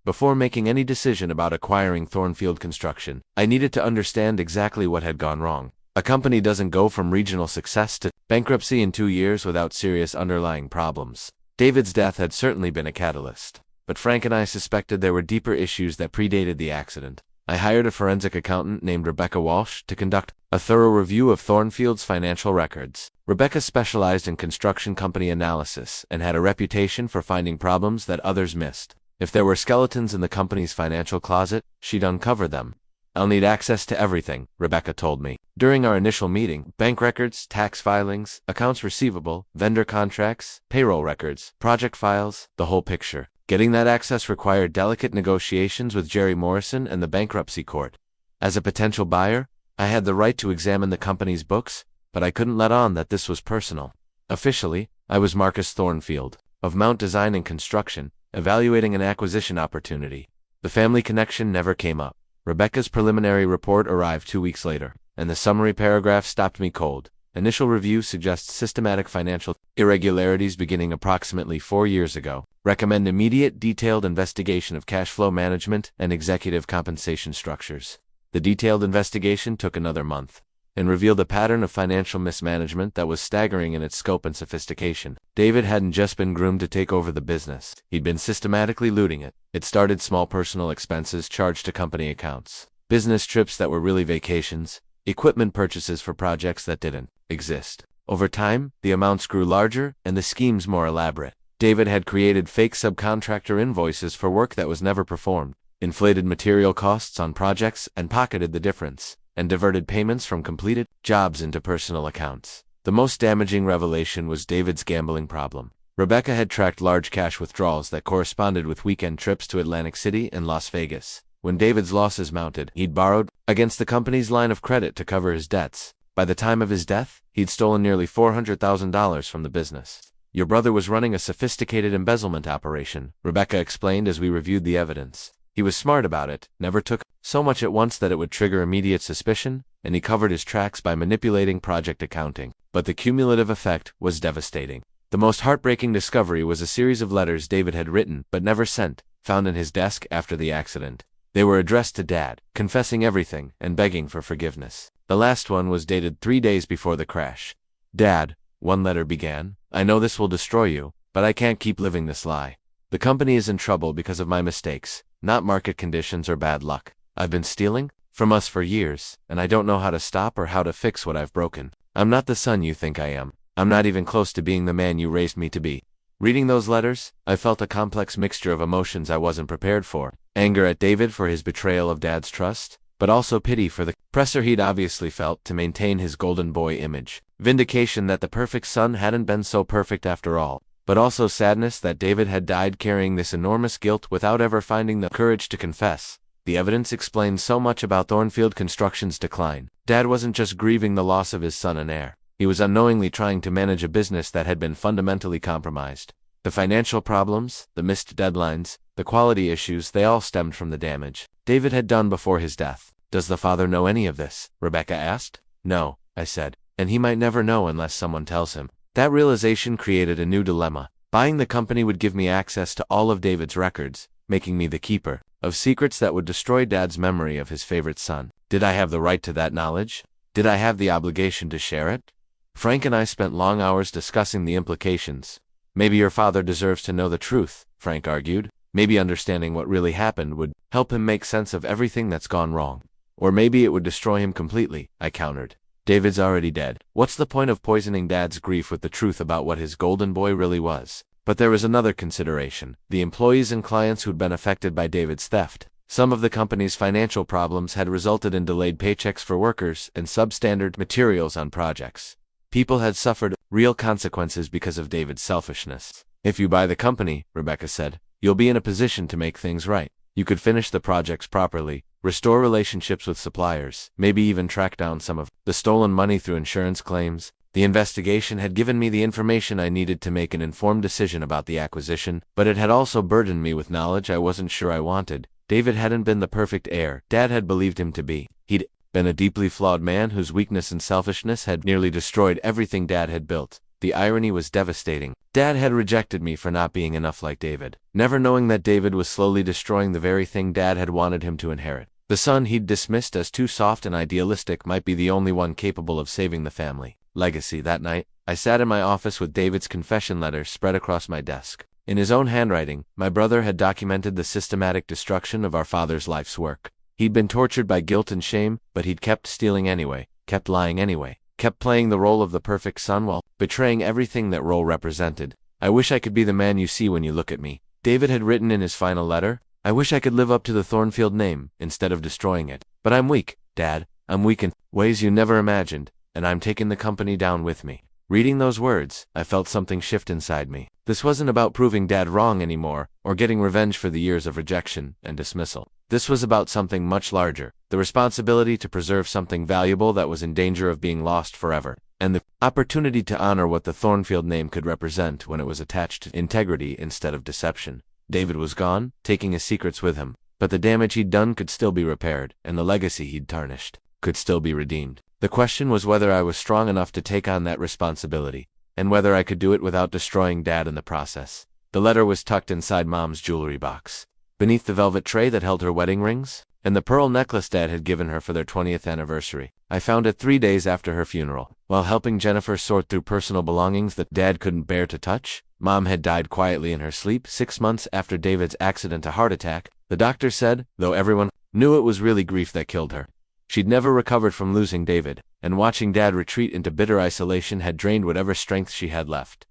Before making any decision about acquiring Thornfield Construction, I needed to understand exactly what had gone wrong. A company doesn't go from regional success to bankruptcy in 2 years without serious underlying problems. David's death had certainly been a catalyst, but Frank and I suspected there were deeper issues that predated the accident. I hired a forensic accountant named Rebecca Walsh to conduct a thorough review of Thornfield's financial records. Rebecca specialized in construction company analysis and had a reputation for finding problems that others missed. If there were skeletons in the company's financial closet, she'd uncover them. I'll need access to everything, Rebecca told me. During our initial meeting, bank records, tax filings, accounts receivable, vendor contracts, payroll records, project files, the whole picture. Getting that access required delicate negotiations with Jerry Morrison and the bankruptcy court. As a potential buyer, I had the right to examine the company's books, but I couldn't let on that this was personal. Officially, I was Marcus Thornfield, of Mount Design and Construction, evaluating an acquisition opportunity. The family connection never came up. Rebecca's preliminary report arrived 2 weeks later, and the summary paragraph stopped me cold. Initial review suggests systematic financial irregularities beginning approximately 4 years ago. Recommend immediate, detailed investigation of cash flow management and executive compensation structures. The detailed investigation took another month and revealed a pattern of financial mismanagement that was staggering in its scope and sophistication. David hadn't just been groomed to take over the business. He'd been systematically looting it. It started small personal expenses charged to company accounts, business trips that were really vacations, equipment purchases for projects that didn't exist. Over time, the amounts grew larger and the schemes more elaborate. David had created fake subcontractor invoices for work that was never performed, inflated material costs on projects and pocketed the difference, and diverted payments from completed jobs into personal accounts. The most damaging revelation was David's gambling problem. Rebecca had tracked large cash withdrawals that corresponded with weekend trips to Atlantic City and Las Vegas. When David's losses mounted, he'd borrowed against the company's line of credit to cover his debts. By the time of his death, he'd stolen nearly $400,000 from the business. Your brother was running a sophisticated embezzlement operation, Rebecca explained as we reviewed the evidence. He was smart about it, never took so much at once that it would trigger immediate suspicion, and he covered his tracks by manipulating project accounting. But the cumulative effect was devastating. The most heartbreaking discovery was a series of letters David had written but never sent, found in his desk after the accident. They were addressed to Dad, confessing everything and begging for forgiveness. The last one was dated 3 days before the crash. Dad, one letter began, I know this will destroy you, but I can't keep living this lie. The company is in trouble because of my mistakes, not market conditions or bad luck. I've been stealing from us for years, and I don't know how to stop or how to fix what I've broken. I'm not the son you think I am. I'm not even close to being the man you raised me to be. Reading those letters, I felt a complex mixture of emotions I wasn't prepared for. Anger at David for his betrayal of Dad's trust, but also pity for the pressure he'd obviously felt to maintain his golden boy image. Vindication that the perfect son hadn't been so perfect after all, but also sadness that David had died carrying this enormous guilt without ever finding the courage to confess. The evidence explained so much about Thornfield Construction's decline. Dad wasn't just grieving the loss of his son and heir. He was unknowingly trying to manage a business that had been fundamentally compromised. The financial problems, the missed deadlines, the quality issues, they all stemmed from the damage David had done before his death. Does the father know any of this? Rebecca asked. No, I said, and he might never know unless someone tells him. That realization created a new dilemma. Buying the company would give me access to all of David's records, making me the keeper of secrets that would destroy Dad's memory of his favorite son. Did I have the right to that knowledge? Did I have the obligation to share it? Frank and I spent long hours discussing the implications. Maybe your father deserves to know the truth, Frank argued. Maybe understanding what really happened would help him make sense of everything that's gone wrong. Or maybe it would destroy him completely, I countered. David's already dead. What's the point of poisoning Dad's grief with the truth about what his golden boy really was? But there was another consideration: the employees and clients who'd been affected by David's theft. Some of the company's financial problems had resulted in delayed paychecks for workers and substandard materials on projects. People had suffered real consequences because of David's selfishness. If you buy the company, Rebecca said, you'll be in a position to make things right. You could finish the projects properly, restore relationships with suppliers, maybe even track down some of the stolen money through insurance claims. The investigation had given me the information I needed to make an informed decision about the acquisition, but it had also burdened me with knowledge I wasn't sure I wanted. David hadn't been the perfect heir Dad had believed him to be. He'd been a deeply flawed man whose weakness and selfishness had nearly destroyed everything Dad had built. The irony was devastating. Dad had rejected me for not being enough like David, never knowing that David was slowly destroying the very thing Dad had wanted him to inherit. The son he'd dismissed as too soft and idealistic might be the only one capable of saving the family legacy. That night, I sat in my office with David's confession letter spread across my desk. In his own handwriting, my brother had documented the systematic destruction of our father's life's work. He'd been tortured by guilt and shame, but he'd kept stealing anyway, kept lying anyway, kept playing the role of the perfect son while betraying everything that role represented. I wish I could be the man you see when you look at me, David had written in his final letter. I wish I could live up to the Thornfield name, instead of destroying it. But I'm weak, Dad. I'm weak in ways you never imagined, and I'm taking the company down with me. Reading those words, I felt something shift inside me. This wasn't about proving Dad wrong anymore, or getting revenge for the years of rejection and dismissal. This was about something much larger, the responsibility to preserve something valuable that was in danger of being lost forever, and the opportunity to honor what the Thornfield name could represent when it was attached to integrity instead of deception. David was gone, taking his secrets with him, but the damage he'd done could still be repaired, and the legacy he'd tarnished could still be redeemed. The question was whether I was strong enough to take on that responsibility, and whether I could do it without destroying Dad in the process. The letter was tucked inside Mom's jewelry box, beneath the velvet tray that held her wedding rings, and the pearl necklace Dad had given her for their 20th anniversary. I found it 3 days after her funeral. While helping Jennifer sort through personal belongings that Dad couldn't bear to touch, Mom had died quietly in her sleep 6 months after David's accident, a heart attack. The doctor said, though everyone knew it was really grief that killed her. She'd never recovered from losing David, and watching Dad retreat into bitter isolation had drained whatever strength she had left.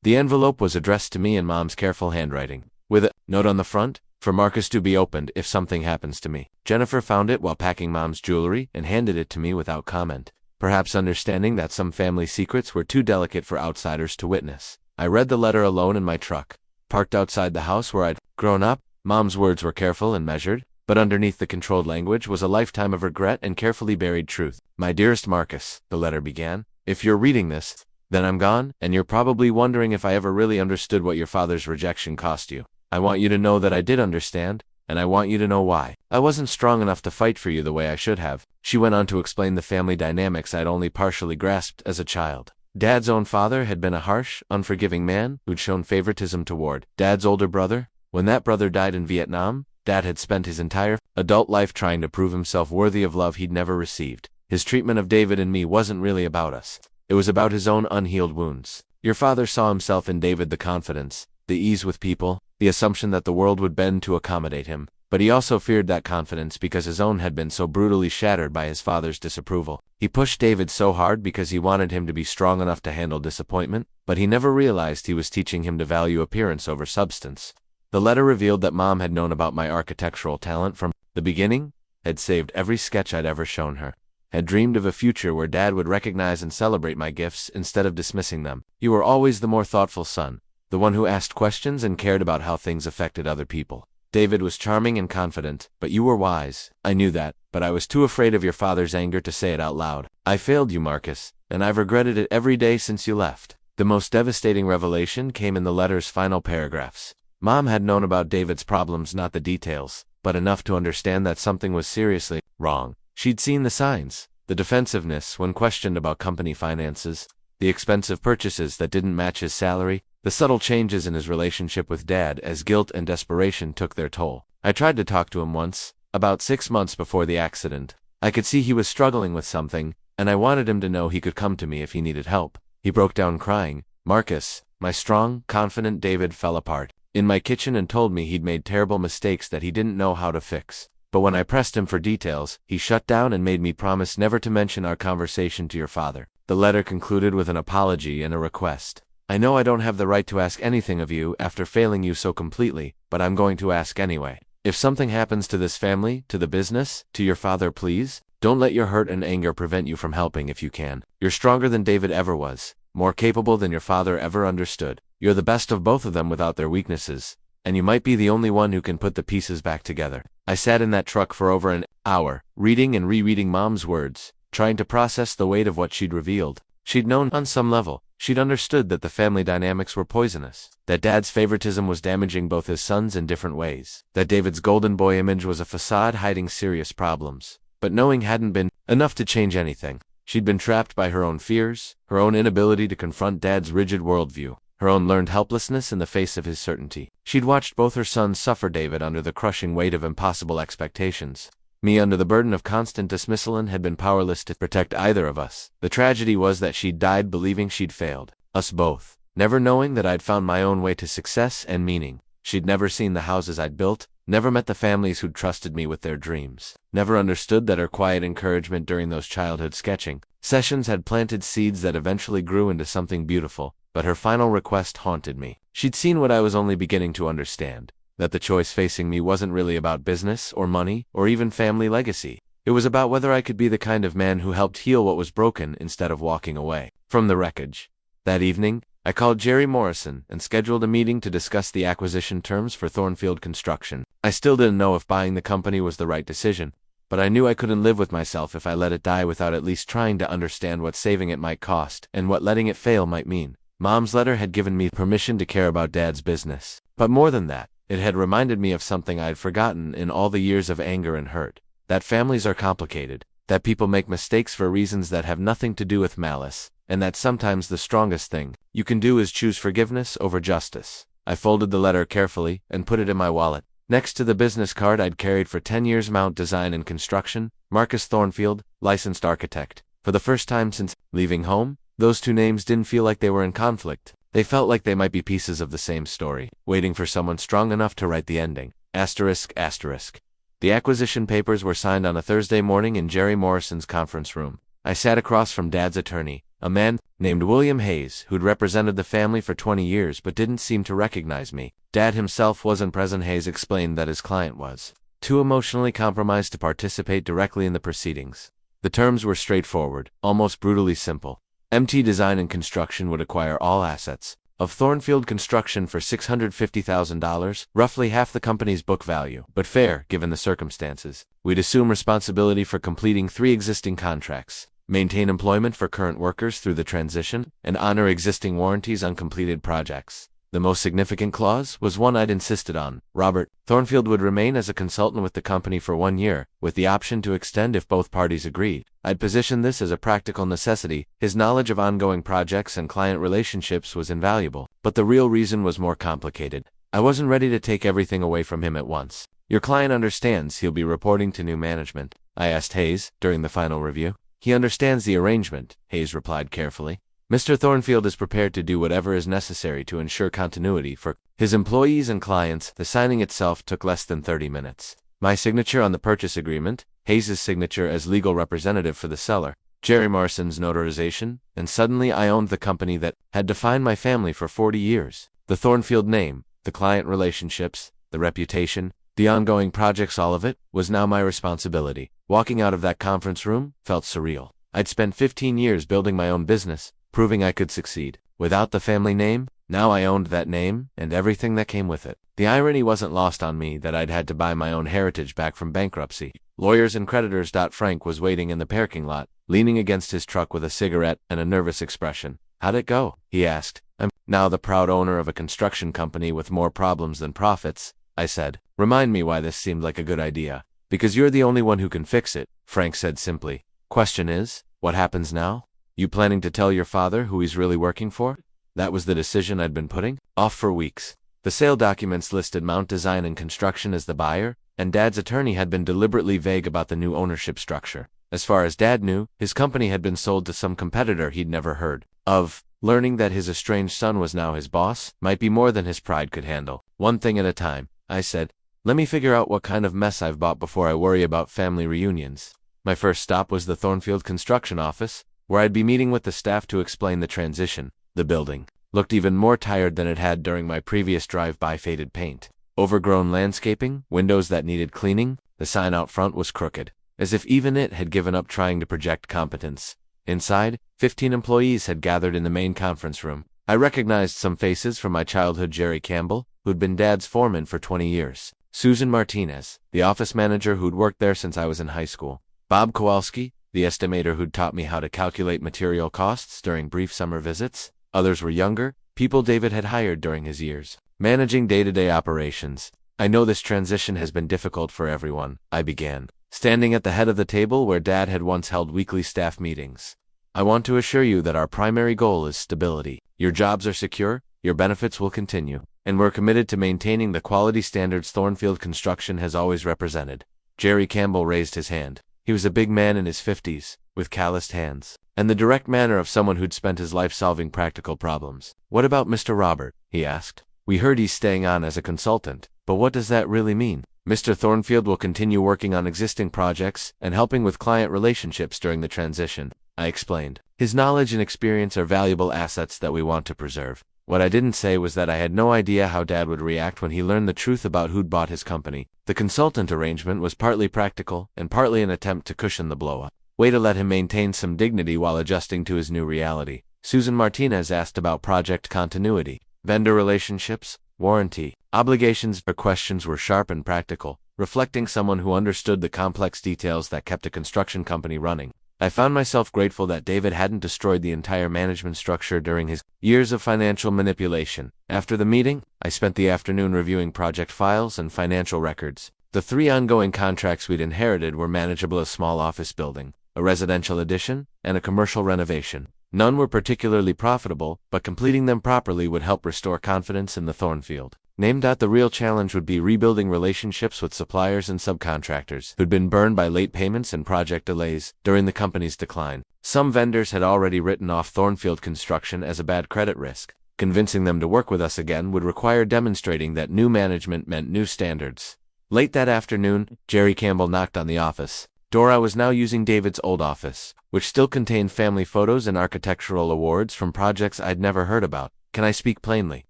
The envelope was addressed to me in Mom's careful handwriting, with a note on the front, for Marcus to be opened if something happens to me. Jennifer found it while packing Mom's jewelry and handed it to me without comment, perhaps understanding that some family secrets were too delicate for outsiders to witness. I read the letter alone in my truck, parked outside the house where I'd grown up. Mom's words were careful and measured, but underneath the controlled language was a lifetime of regret and carefully buried truth. "My dearest Marcus," the letter began, "if you're reading this, then I'm gone, and you're probably wondering if I ever really understood what your father's rejection cost you. I want you to know that I did understand, and I want you to know why. I wasn't strong enough to fight for you the way I should have." She went on to explain the family dynamics I'd only partially grasped as a child. Dad's own father had been a harsh, unforgiving man who'd shown favoritism toward Dad's older brother. When that brother died in Vietnam, Dad had spent his entire adult life trying to prove himself worthy of love he'd never received. His treatment of David and me wasn't really about us. It was about his own unhealed wounds. Your father saw himself in David, the confidence, the ease with people, the assumption that the world would bend to accommodate him. But he also feared that confidence because his own had been so brutally shattered by his father's disapproval. He pushed David so hard because he wanted him to be strong enough to handle disappointment, but he never realized he was teaching him to value appearance over substance. The letter revealed that Mom had known about my architectural talent from the beginning, had saved every sketch I'd ever shown her, had dreamed of a future where Dad would recognize and celebrate my gifts instead of dismissing them. "You were always the more thoughtful son, the one who asked questions and cared about how things affected other people. David was charming and confident, but you were wise. I knew that, but I was too afraid of your father's anger to say it out loud. I failed you, Marcus, and I've regretted it every day since you left." The most devastating revelation came in the letter's final paragraphs. Mom had known about David's problems, not the details, but enough to understand that something was seriously wrong. She'd seen the signs, the defensiveness when questioned about company finances, the expensive purchases that didn't match his salary, the subtle changes in his relationship with Dad as guilt and desperation took their toll. I tried to talk to him once, about 6 months before the accident. I could see he was struggling with something, and I wanted him to know he could come to me if he needed help. He broke down crying. "Marcus, my strong, confident David fell apart in my kitchen and told me he'd made terrible mistakes that he didn't know how to fix. But when I pressed him for details, he shut down and made me promise never to mention our conversation to your father." The letter concluded with an apology and a request. "I know I don't have the right to ask anything of you after failing you so completely, but I'm going to ask anyway. If something happens to this family, to the business, to your father, please, don't let your hurt and anger prevent you from helping if you can. You're stronger than David ever was, more capable than your father ever understood. You're the best of both of them without their weaknesses, and you might be the only one who can put the pieces back together." I sat in that truck for over an hour, reading and rereading Mom's words, trying to process the weight of what she'd revealed. She'd known on some level. She'd understood that the family dynamics were poisonous, that Dad's favoritism was damaging both his sons in different ways, that David's golden boy image was a facade hiding serious problems. But knowing hadn't been enough to change anything. She'd been trapped by her own fears, her own inability to confront Dad's rigid worldview, her own learned helplessness in the face of his certainty. She'd watched both her sons suffer, David under the crushing weight of impossible expectations, me under the burden of constant dismissal, and had been powerless to protect either of us. The tragedy was that she'd died believing she'd failed us both, never knowing that I'd found my own way to success and meaning. She'd never seen the houses I'd built, never met the families who'd trusted me with their dreams, never understood that her quiet encouragement during those childhood sketching sessions had planted seeds that eventually grew into something beautiful. But her final request haunted me. She'd seen what I was only beginning to understand, that the choice facing me wasn't really about business or money or even family legacy. It was about whether I could be the kind of man who helped heal what was broken instead of walking away from the wreckage. That evening, I called Jerry Morrison and scheduled a meeting to discuss the acquisition terms for Thornfield Construction. I still didn't know if buying the company was the right decision, but I knew I couldn't live with myself if I let it die without at least trying to understand what saving it might cost and what letting it fail might mean. Mom's letter had given me permission to care about Dad's business. But more than that, it had reminded me of something I had forgotten in all the years of anger and hurt. That families are complicated, that people make mistakes for reasons that have nothing to do with malice, and that sometimes the strongest thing you can do is choose forgiveness over justice. I folded the letter carefully and put it in my wallet. Next to the business card I'd carried for 10 years, Mount Design and Construction, Marcus Thornfield, licensed architect. For the first time since leaving home, those two names didn't feel like they were in conflict. They felt like they might be pieces of the same story, waiting for someone strong enough to write the ending. Asterisk, asterisk. The acquisition papers were signed on a Thursday morning in Jerry Morrison's conference room. I sat across from Dad's attorney, a man named William Hayes, who'd represented the family for 20 years but didn't seem to recognize me. Dad himself wasn't present. Hayes explained that his client was too emotionally compromised to participate directly in the proceedings. The terms were straightforward, almost brutally simple. MT Design and Construction would acquire all assets of Thornfield Construction for $650,000, roughly half the company's book value, but fair, given the circumstances. We'd assume responsibility for completing 3 existing contracts, maintain employment for current workers through the transition, and honor existing warranties on completed projects. The most significant clause was one I'd insisted on. Robert Thornfield would remain as a consultant with the company for 1 year, with the option to extend if both parties agreed. I'd positioned this as a practical necessity. His knowledge of ongoing projects and client relationships was invaluable, but the real reason was more complicated. I wasn't ready to take everything away from him at once. Your client understands he'll be reporting to new management? I asked Hayes during the final review. He understands the arrangement, Hayes replied carefully. Mr. Thornfield is prepared to do whatever is necessary to ensure continuity for his employees and clients. The signing itself took less than 30 minutes. My signature on the purchase agreement, Hayes' signature as legal representative for the seller, Jerry Morrison's notarization, and suddenly I owned the company that had defined my family for 40 years. The Thornfield name, the client relationships, the reputation, the ongoing projects, all of it was now my responsibility. Walking out of that conference room felt surreal. I'd spent 15 years building my own business, proving I could succeed. Without the family name, now I owned that name and everything that came with it. The irony wasn't lost on me that I'd had to buy my own heritage back from bankruptcy. Lawyers and creditors. Frank was waiting in the parking lot, leaning against his truck with a cigarette and a nervous expression. How'd it go? He asked. I'm now the proud owner of a construction company with more problems than profits, I said. Remind me why this seemed like a good idea. Because you're the only one who can fix it, Frank said simply. Question is, what happens now? You planning to tell your father who he's really working for? That was the decision I'd been putting off for weeks. The sale documents listed Mount Design and Construction as the buyer, and Dad's attorney had been deliberately vague about the new ownership structure. As far as Dad knew, his company had been sold to some competitor he'd never heard of. Learning that his estranged son was now his boss might be more than his pride could handle. One thing at a time, I said. Let me figure out what kind of mess I've bought before I worry about family reunions. My first stop was the Thornfield Construction office, where I'd be meeting with the staff to explain the transition. The building looked even more tired than it had during my previous drive-by. Faded paint, overgrown landscaping, windows that needed cleaning. The sign out front was crooked, as if even it had given up trying to project competence. Inside, 15 employees had gathered in the main conference room. I recognized some faces from my childhood. Jerry Campbell, who'd been Dad's foreman for 20 years. Susan Martinez, the office manager who'd worked there since I was in high school. Bob Kowalski, the estimator who'd taught me how to calculate material costs during brief summer visits. Others were younger, people David had hired during his years managing day-to-day operations. I know this transition has been difficult for everyone, I began, standing at the head of the table where Dad had once held weekly staff meetings. I want to assure you that our primary goal is stability. Your jobs are secure, your benefits will continue, and we're committed to maintaining the quality standards Thornfield Construction has always represented. Jerry Campbell raised his hand. He was a big man in his 50s, with calloused hands, and the direct manner of someone who'd spent his life solving practical problems. What about Mr. Robert? He asked. We heard he's staying on as a consultant, but what does that really mean? Mr. Thornfield will continue working on existing projects and helping with client relationships during the transition, I explained. His knowledge and experience are valuable assets that we want to preserve. What I didn't say was that I had no idea how Dad would react when he learned the truth about who'd bought his company. The consultant arrangement was partly practical and partly an attempt to cushion the blow-up. Way to let him maintain some dignity while adjusting to his new reality. Susan Martinez asked about project continuity, vendor relationships, warranty, obligations. Her questions were sharp and practical, reflecting someone who understood the complex details that kept a construction company running. I found myself grateful that David hadn't destroyed the entire management structure during his years of financial manipulation. After the meeting, I spent the afternoon reviewing project files and financial records. The 3 ongoing contracts we'd inherited were manageable: a small office building, a residential addition, and a commercial renovation. None were particularly profitable, but completing them properly would help restore confidence in the Thornfield name. The real challenge would be rebuilding relationships with suppliers and subcontractors who'd been burned by late payments and project delays during the company's decline. Some vendors had already written off Thornfield Construction as a bad credit risk. Convincing them to work with us again would require demonstrating that new management meant new standards. Late that afternoon, Jerry Campbell knocked on the office. Door. I was now using David's old office, which still contained family photos and architectural awards from projects I'd never heard about. Can I speak plainly?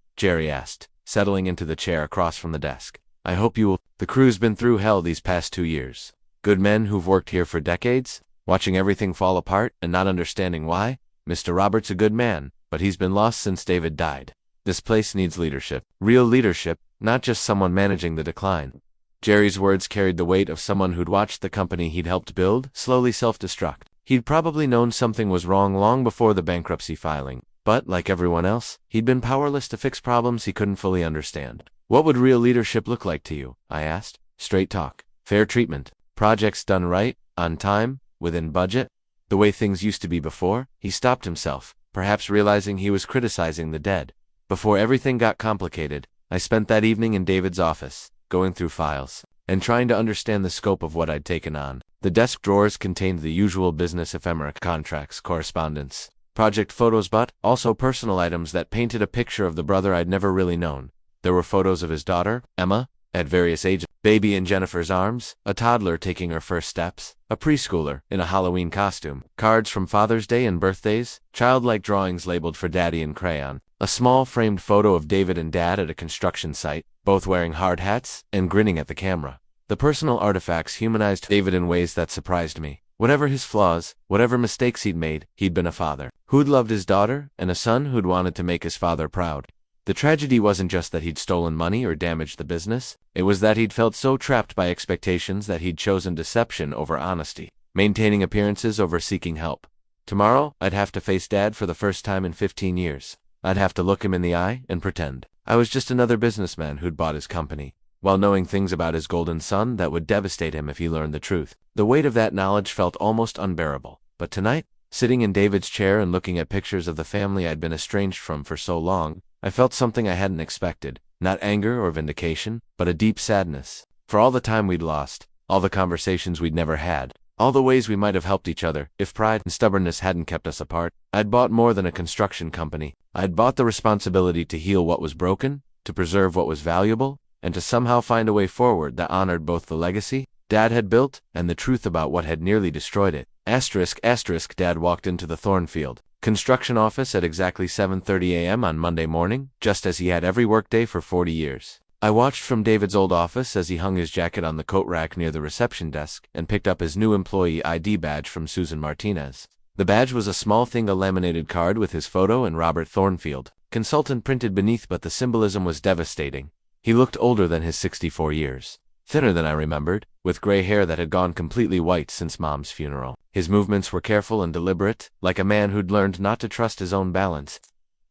Jerry asked, settling into the chair across from the desk. I hope you will. The crew's been through hell these past 2 years. Good men who've worked here for decades, watching everything fall apart and not understanding why. Mr. Robert's a good man, but he's been lost since David died. This place needs leadership. Real leadership, not just someone managing the decline. Jerry's words carried the weight of someone who'd watched the company he'd helped build slowly self-destruct. He'd probably known something was wrong long before the bankruptcy filing, but, like everyone else, he'd been powerless to fix problems he couldn't fully understand. What would real leadership look like to you? I asked. Straight talk. Fair treatment. Projects done right, on time, within budget. The way things used to be before. He stopped himself, perhaps realizing he was criticizing the dead. Before everything got complicated, I spent that evening in David's office, going through files, and trying to understand the scope of what I'd taken on. The desk drawers contained the usual business ephemera, contracts, correspondence, project photos, but also personal items that painted a picture of the brother I'd never really known. There were photos of his daughter, Emma, at various ages, baby in Jennifer's arms, a toddler taking her first steps, a preschooler in a Halloween costume, cards from Father's Day and birthdays, childlike drawings labeled for Daddy in crayon, a small framed photo of David and Dad at a construction site, both wearing hard hats and grinning at the camera. The personal artifacts humanized David in ways that surprised me. Whatever his flaws, whatever mistakes he'd made, he'd been a father who'd loved his daughter and a son who'd wanted to make his father proud. The tragedy wasn't just that he'd stolen money or damaged the business, it was that he'd felt so trapped by expectations that he'd chosen deception over honesty, maintaining appearances over seeking help. Tomorrow, I'd have to face Dad for the first time in 15 years. I'd have to look him in the eye and pretend I was just another businessman who'd bought his company, while knowing things about his golden son that would devastate him if he learned the truth. The weight of that knowledge felt almost unbearable. But tonight, sitting in David's chair and looking at pictures of the family I'd been estranged from for so long, I felt something I hadn't expected. Not anger or vindication, but a deep sadness. For all the time we'd lost, all the conversations we'd never had, all the ways we might have helped each other, if pride and stubbornness hadn't kept us apart. I'd bought more than a construction company. I'd bought the responsibility to heal what was broken, to preserve what was valuable, and to somehow find a way forward that honored both the legacy Dad had built and the truth about what had nearly destroyed it. ***, Dad walked into the Thornfield Construction office at exactly 7:30 a.m. on Monday morning, just as he had every workday for 40 years. I watched from David's old office as he hung his jacket on the coat rack near the reception desk and picked up his new employee ID badge from Susan Martinez. The badge was a small thing, a laminated card with his photo and Robert Thornfield, consultant, printed beneath, but the symbolism was devastating. He looked older than his 64 years. Thinner than I remembered, with gray hair that had gone completely white since Mom's funeral. His movements were careful and deliberate, like a man who'd learned not to trust his own balance.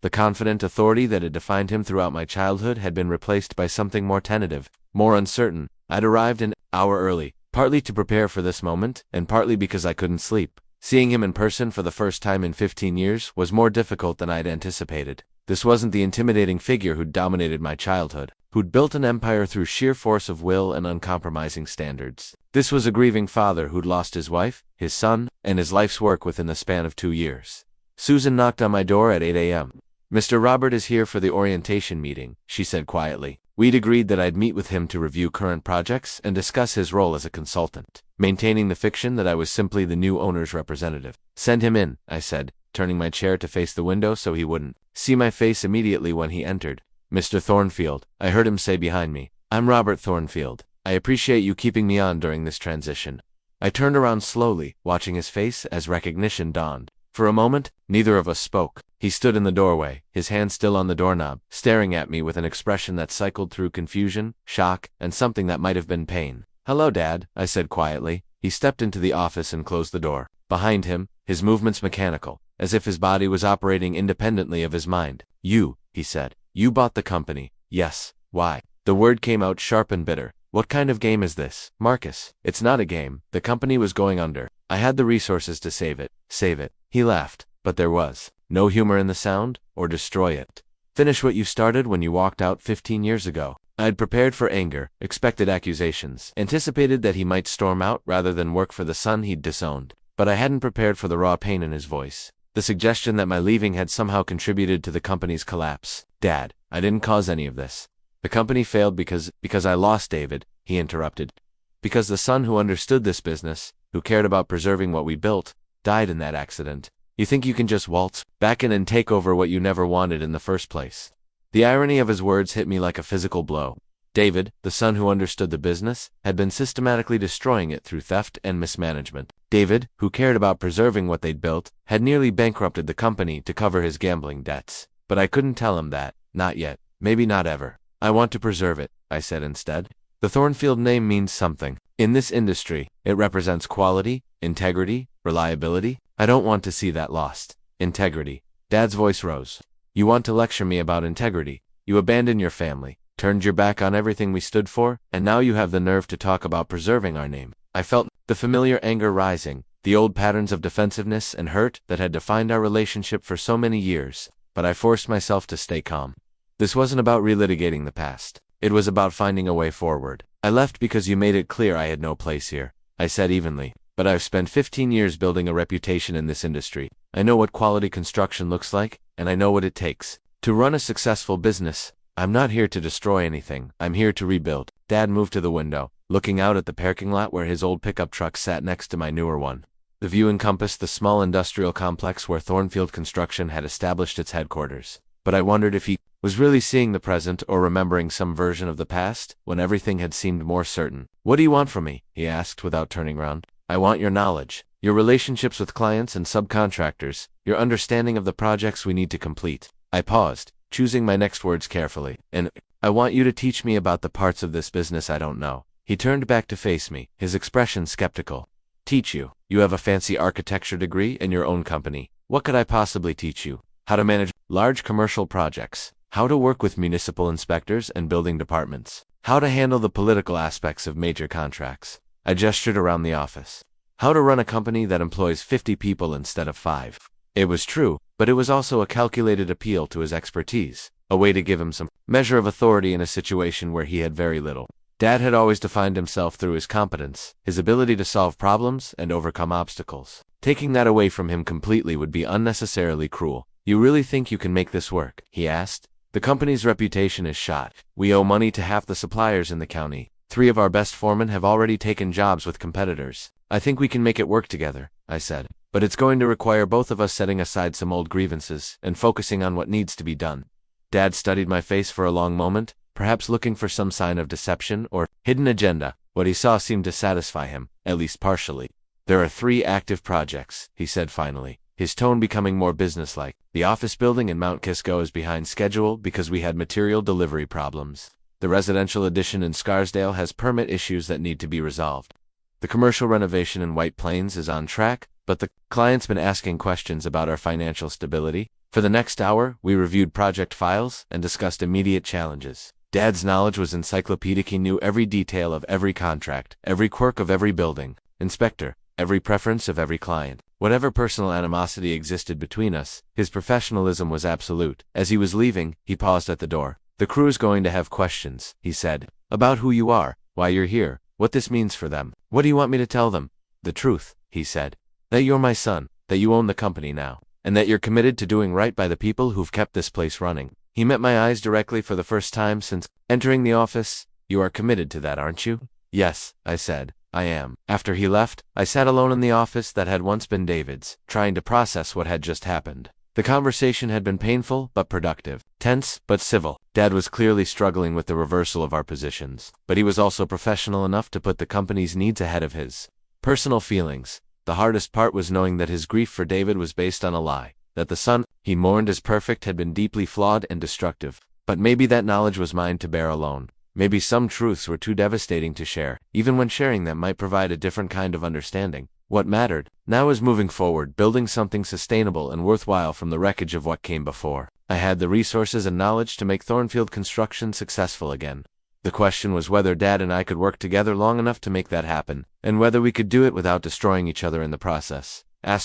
The confident authority that had defined him throughout my childhood had been replaced by something more tentative, more uncertain. I'd arrived an hour early, partly to prepare for this moment, and partly because I couldn't sleep. Seeing him in person for the first time in 15 years was more difficult than I'd anticipated. This wasn't the intimidating figure who'd dominated my childhood, who'd built an empire through sheer force of will and uncompromising standards. This was a grieving father who'd lost his wife, his son, and his life's work within the span of 2 years. Susan knocked on my door at 8 a.m. "Mr. Robert is here for the orientation meeting," she said quietly. We'd agreed that I'd meet with him to review current projects and discuss his role as a consultant, maintaining the fiction that I was simply the new owner's representative. "Send him in," I said, turning my chair to face the window so he wouldn't see my face immediately when he entered. "Mr. Thornfield," I heard him say behind me. "I'm Robert Thornfield. I appreciate you keeping me on during this transition." I turned around slowly, watching his face as recognition dawned. For a moment, neither of us spoke. He stood in the doorway, his hand still on the doorknob, staring at me with an expression that cycled through confusion, shock, and something that might have been pain. "Hello, Dad," I said quietly. He stepped into the office and closed the door. Behind him, his movements mechanical, as if his body was operating independently of his mind. "You," he said. "You bought the company." "Yes. Why?" The word came out sharp and bitter. "What kind of game is this, Marcus?" "It's not a game. The company was going under. I had the resources to save it." "Save it?" He laughed, but there was no humor in the sound. "Or destroy it. Finish what you started when you walked out 15 years ago." I'd prepared for anger, expected accusations, anticipated that he might storm out rather than work for the son he'd disowned. But I hadn't prepared for the raw pain in his voice, the suggestion that my leaving had somehow contributed to the company's collapse. "Dad, I didn't cause any of this. The company failed because I lost David," he interrupted. "Because the son who understood this business, who cared about preserving what we built, died in that accident. You think you can just waltz back in and take over what you never wanted in the first place? The irony of his words hit me like a physical blow. David, the son who understood the business, had been systematically destroying it through theft and mismanagement. David, who cared about preserving what they'd built, had nearly bankrupted the company to cover his gambling debts. But I couldn't tell him that, not yet, maybe not ever. I want to preserve it, I said instead. The Thornfield name means something. In this industry, it represents quality, integrity, reliability. I don't want to see that lost. Integrity. Dad's voice rose. You want to lecture me about integrity? You abandoned your family, turned your back on everything we stood for, and now you have the nerve to talk about preserving our name. I felt the familiar anger rising, the old patterns of defensiveness and hurt that had defined our relationship for so many years, but I forced myself to stay calm. This wasn't about relitigating the past. It was about finding a way forward. I left because you made it clear I had no place here, I said evenly, but I've spent 15 years building a reputation in this industry. I know what quality construction looks like, and I know what it takes to run a successful business. I'm not here to destroy anything. I'm here to rebuild. Dad moved to the window, looking out at the parking lot where his old pickup truck sat next to my newer one. The view encompassed the small industrial complex where Thornfield Construction had established its headquarters. But I wondered if he was really seeing the present or remembering some version of the past, when everything had seemed more certain. What do you want from me? He asked without turning round. I want your knowledge, your relationships with clients and subcontractors, your understanding of the projects we need to complete. I paused, choosing my next words carefully. And I want you to teach me about the parts of this business I don't know. He turned back to face me, his expression skeptical. Teach you? You have a fancy architecture degree and your own company. What could I possibly teach you? How to manage large commercial projects, how to work with municipal inspectors and building departments, how to handle the political aspects of major contracts. I gestured around the office. How to run a company that employs 50 people instead of 5. It was true, but it was also a calculated appeal to his expertise, a way to give him some measure of authority in a situation where he had very little. Dad had always defined himself through his competence, his ability to solve problems and overcome obstacles. Taking that away from him completely would be unnecessarily cruel. You really think you can make this work? He asked. The company's reputation is shot. We owe money to half the suppliers in the county. 3 of our best foremen have already taken jobs with competitors. I think we can make it work together, I said. But it's going to require both of us setting aside some old grievances and focusing on what needs to be done. Dad studied my face for a long moment, perhaps looking for some sign of deception or hidden agenda. What he saw seemed to satisfy him, at least partially. There are 3 active projects, he said finally, his tone becoming more businesslike. The office building in Mount Kisco is behind schedule because we had material delivery problems. The residential addition in Scarsdale has permit issues that need to be resolved. The commercial renovation in White Plains is on track, but the client's been asking questions about our financial stability. For the next hour, we reviewed project files and discussed immediate challenges. Dad's knowledge was encyclopedic. He knew every detail of every contract, every quirk of every building inspector, every preference of every client. Whatever personal animosity existed between us, his professionalism was absolute. As he was leaving, he paused at the door. The crew's going to have questions, he said, about who you are, why you're here, what this means for them. What do you want me to tell them? The truth, he said. That you're my son, that you own the company now, and that you're committed to doing right by the people who've kept this place running. He met my eyes directly for the first time since entering the office. You are committed to that, aren't you? Yes, I said. I am. After he left, I sat alone in the office that had once been David's, trying to process what had just happened. The conversation had been painful but productive, tense but civil. Dad was clearly struggling with the reversal of our positions, but he was also professional enough to put the company's needs ahead of his personal feelings. The hardest part was knowing that his grief for David was based on a lie, that the son he mourned as perfect had been deeply flawed and destructive. But maybe that knowledge was mine to bear alone. Maybe some truths were too devastating to share, even when sharing them might provide a different kind of understanding. What mattered now was moving forward, building something sustainable and worthwhile from the wreckage of what came before. I had the resources and knowledge to make Thornfield Construction successful again. The question was whether Dad and I could work together long enough to make that happen, and whether we could do it without destroying each other in the process. *****.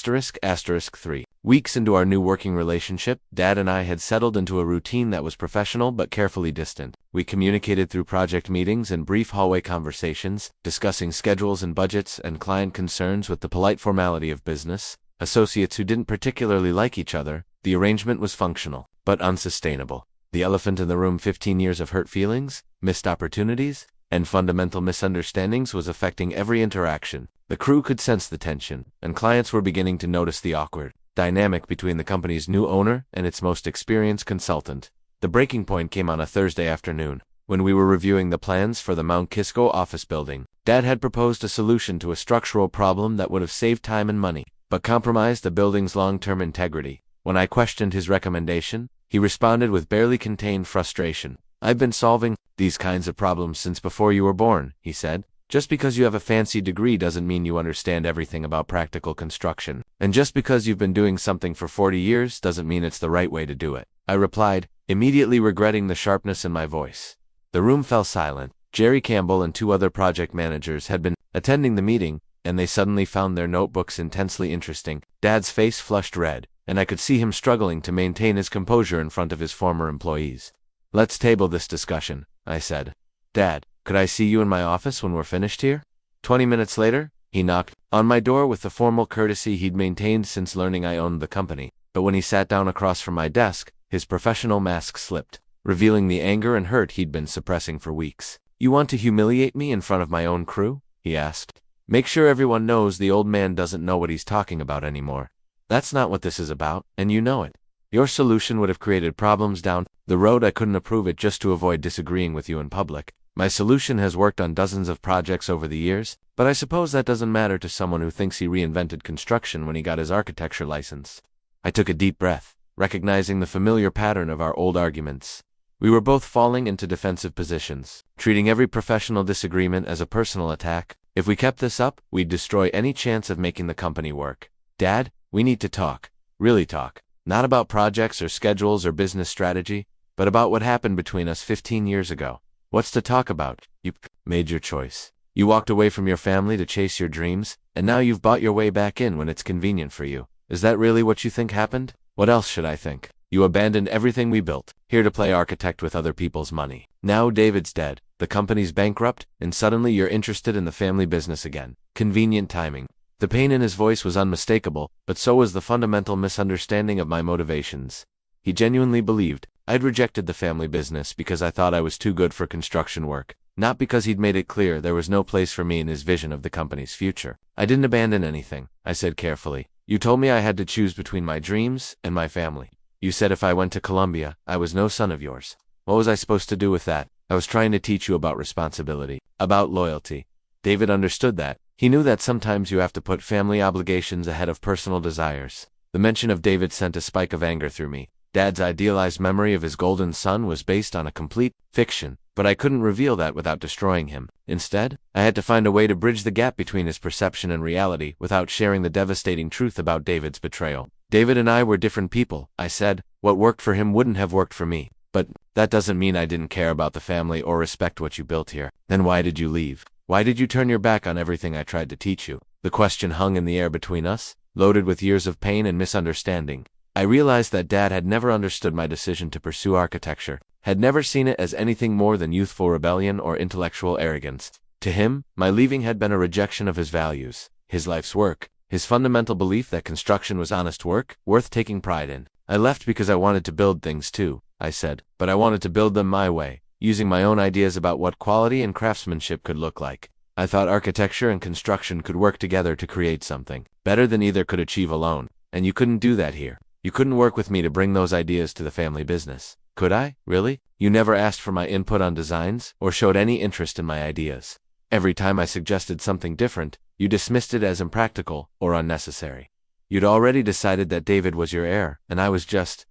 3 weeks into our new working relationship, Dad and I had settled into a routine that was professional but carefully distant. We communicated through project meetings and brief hallway conversations, discussing schedules and budgets and client concerns with the polite formality of business. Associates who didn't particularly like each other, the arrangement was functional, but unsustainable. The elephant in the room: 15 years of hurt feelings, missed opportunities. and fundamental misunderstandings was affecting every interaction. The crew could sense the tension, and clients were beginning to notice the awkward dynamic between the company's new owner and its most experienced consultant. The breaking point came on a Thursday afternoon, when we were reviewing the plans for the Mount Kisco office building. Dad had proposed a solution to a structural problem that would have saved time and money, but compromised the building's long-term integrity. When I questioned his recommendation, he responded with barely contained frustration. "I've been solving these kinds of problems since before you were born," he said. "Just because you have a fancy degree doesn't mean you understand everything about practical construction. And just because you've been doing something for 40 years doesn't mean it's the right way to do it," I replied, immediately regretting the sharpness in my voice. The room fell silent. Jerry Campbell and 2 other project managers had been attending the meeting, and they suddenly found their notebooks intensely interesting. Dad's face flushed red, and I could see him struggling to maintain his composure in front of his former employees. "Let's table this discussion," I said. "Dad, could I see you in my office when we're finished here?" 20 minutes later, he knocked on my door with the formal courtesy he'd maintained since learning I owned the company. But when he sat down across from my desk, his professional mask slipped, revealing the anger and hurt he'd been suppressing for weeks. "You want to humiliate me in front of my own crew?" he asked. "Make sure everyone knows the old man doesn't know what he's talking about anymore. That's not what this is about, and you know it. Your solution would have created problems down the road. I couldn't approve it just to avoid disagreeing with you in public. My solution has worked on dozens of projects over the years, but I suppose that doesn't matter to someone who thinks he reinvented construction when he got his architecture license." I took a deep breath, recognizing the familiar pattern of our old arguments. We were both falling into defensive positions, treating every professional disagreement as a personal attack. If we kept this up, we'd destroy any chance of making the company work. "Dad, we need to talk. Really talk. Not about projects or schedules or business strategy, but about what happened between us 15 years ago. What's to talk about? You made your choice. You walked away from your family to chase your dreams, and now you've bought your way back in when it's convenient for you. Is that really what you think happened? What else should I think? You abandoned everything we built, here to play architect with other people's money. Now David's dead, the company's bankrupt, and suddenly you're interested in the family business again. Convenient timing." The pain in his voice was unmistakable, but so was the fundamental misunderstanding of my motivations. He genuinely believed I'd rejected the family business because I thought I was too good for construction work, not because he'd made it clear there was no place for me in his vision of the company's future. "I didn't abandon anything," I said carefully. "You told me I had to choose between my dreams and my family. You said if I went to Columbia, I was no son of yours. What was I supposed to do with that? I was trying to teach you about responsibility, about loyalty." David understood that. He knew that sometimes you have to put family obligations ahead of personal desires. The mention of David sent a spike of anger through me. Dad's idealized memory of his golden son was based on a complete fiction, but I couldn't reveal that without destroying him. Instead, I had to find a way to bridge the gap between his perception and reality without sharing the devastating truth about David's betrayal. "David and I were different people," I said. "What worked for him wouldn't have worked for me. But that doesn't mean I didn't care about the family or respect what you built here. Then why did you leave? Why did you turn your back on everything I tried to teach you?" The question hung in the air between us, loaded with years of pain and misunderstanding. I realized that Dad had never understood my decision to pursue architecture, had never seen it as anything more than youthful rebellion or intellectual arrogance. To him, my leaving had been a rejection of his values, his life's work, his fundamental belief that construction was honest work, worth taking pride in. "I left because I wanted to build things too," I said, "but I wanted to build them my way, using my own ideas about what quality and craftsmanship could look like. I thought architecture and construction could work together to create something better than either could achieve alone, and you couldn't do that here. You couldn't work with me to bring those ideas to the family business. Could I, really? You never asked for my input on designs, or showed any interest in my ideas. Every time I suggested something different, you dismissed it as impractical or unnecessary. You'd already decided that David was your heir, and I was just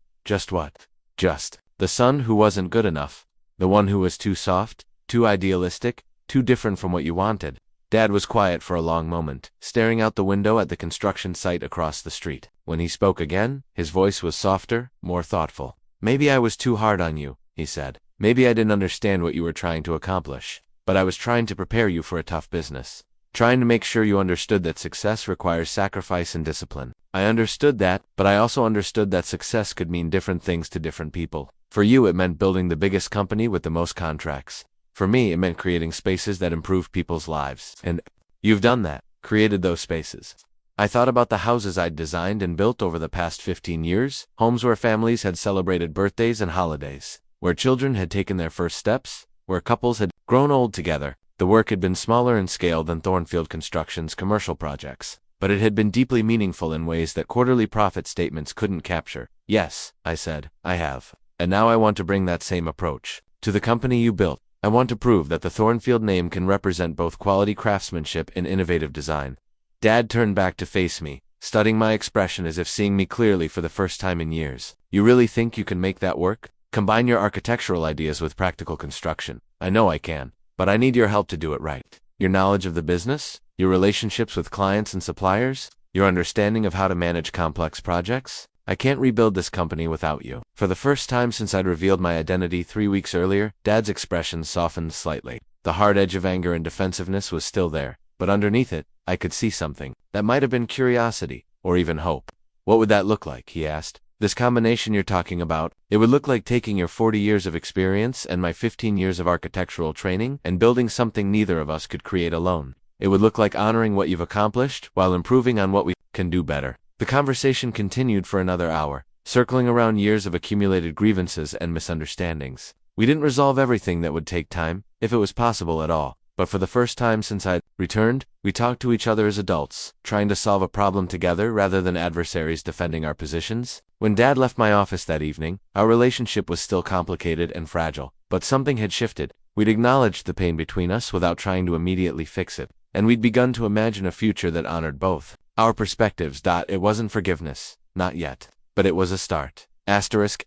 what? Just the son who wasn't good enough. The one who was too soft, too idealistic, too different from what you wanted." Dad was quiet for a long moment, staring out the window at the construction site across the street. When he spoke again, his voice was softer, more thoughtful. "Maybe I was too hard on you," he said. "Maybe I didn't understand what you were trying to accomplish. But I was trying to prepare you for a tough business. Trying to make sure you understood that success requires sacrifice and discipline. I understood that, but I also understood that success could mean different things to different people. For you, it meant building the biggest company with the most contracts. For me, it meant creating spaces that improve people's lives. And you've done that, created those spaces." I thought about the houses I'd designed and built over the past 15 years, homes where families had celebrated birthdays and holidays, where children had taken their first steps, where couples had grown old together. The work had been smaller in scale than Thornfield Construction's commercial projects, but it had been deeply meaningful in ways that quarterly profit statements couldn't capture. Yes, I said, I have. And now I want to bring that same approach to the company you built. I want to prove that the Thornfield name can represent both quality craftsmanship and innovative design. Dad turned back to face me, studying my expression as if seeing me clearly for the first time in years. You really think you can make that work? Combine your architectural ideas with practical construction. I know I can, but I need your help to do it right. Your knowledge of the business, your relationships with clients and suppliers, your understanding of how to manage complex projects. I can't rebuild this company without you. For the first time since I'd revealed my identity 3 weeks earlier, Dad's expression softened slightly. The hard edge of anger and defensiveness was still there, but underneath it, I could see something that might have been curiosity, or even hope. What would that look like? He asked. This combination you're talking about, it would look like taking your 40 years of experience and my 15 years of architectural training and building something neither of us could create alone. It would look like honoring what you've accomplished while improving on what we can do better. The conversation continued for another hour, circling around years of accumulated grievances and misunderstandings. We didn't resolve everything that would take time, if it was possible at all, but for the first time since I'd returned, we talked to each other as adults, trying to solve a problem together rather than adversaries defending our positions. When Dad left my office that evening, our relationship was still complicated and fragile, but something had shifted. We'd acknowledged the pain between us without trying to immediately fix it, and we'd begun to imagine a future that honored both our perspectives. It wasn't forgiveness, not yet, but it was a start. Asterisk.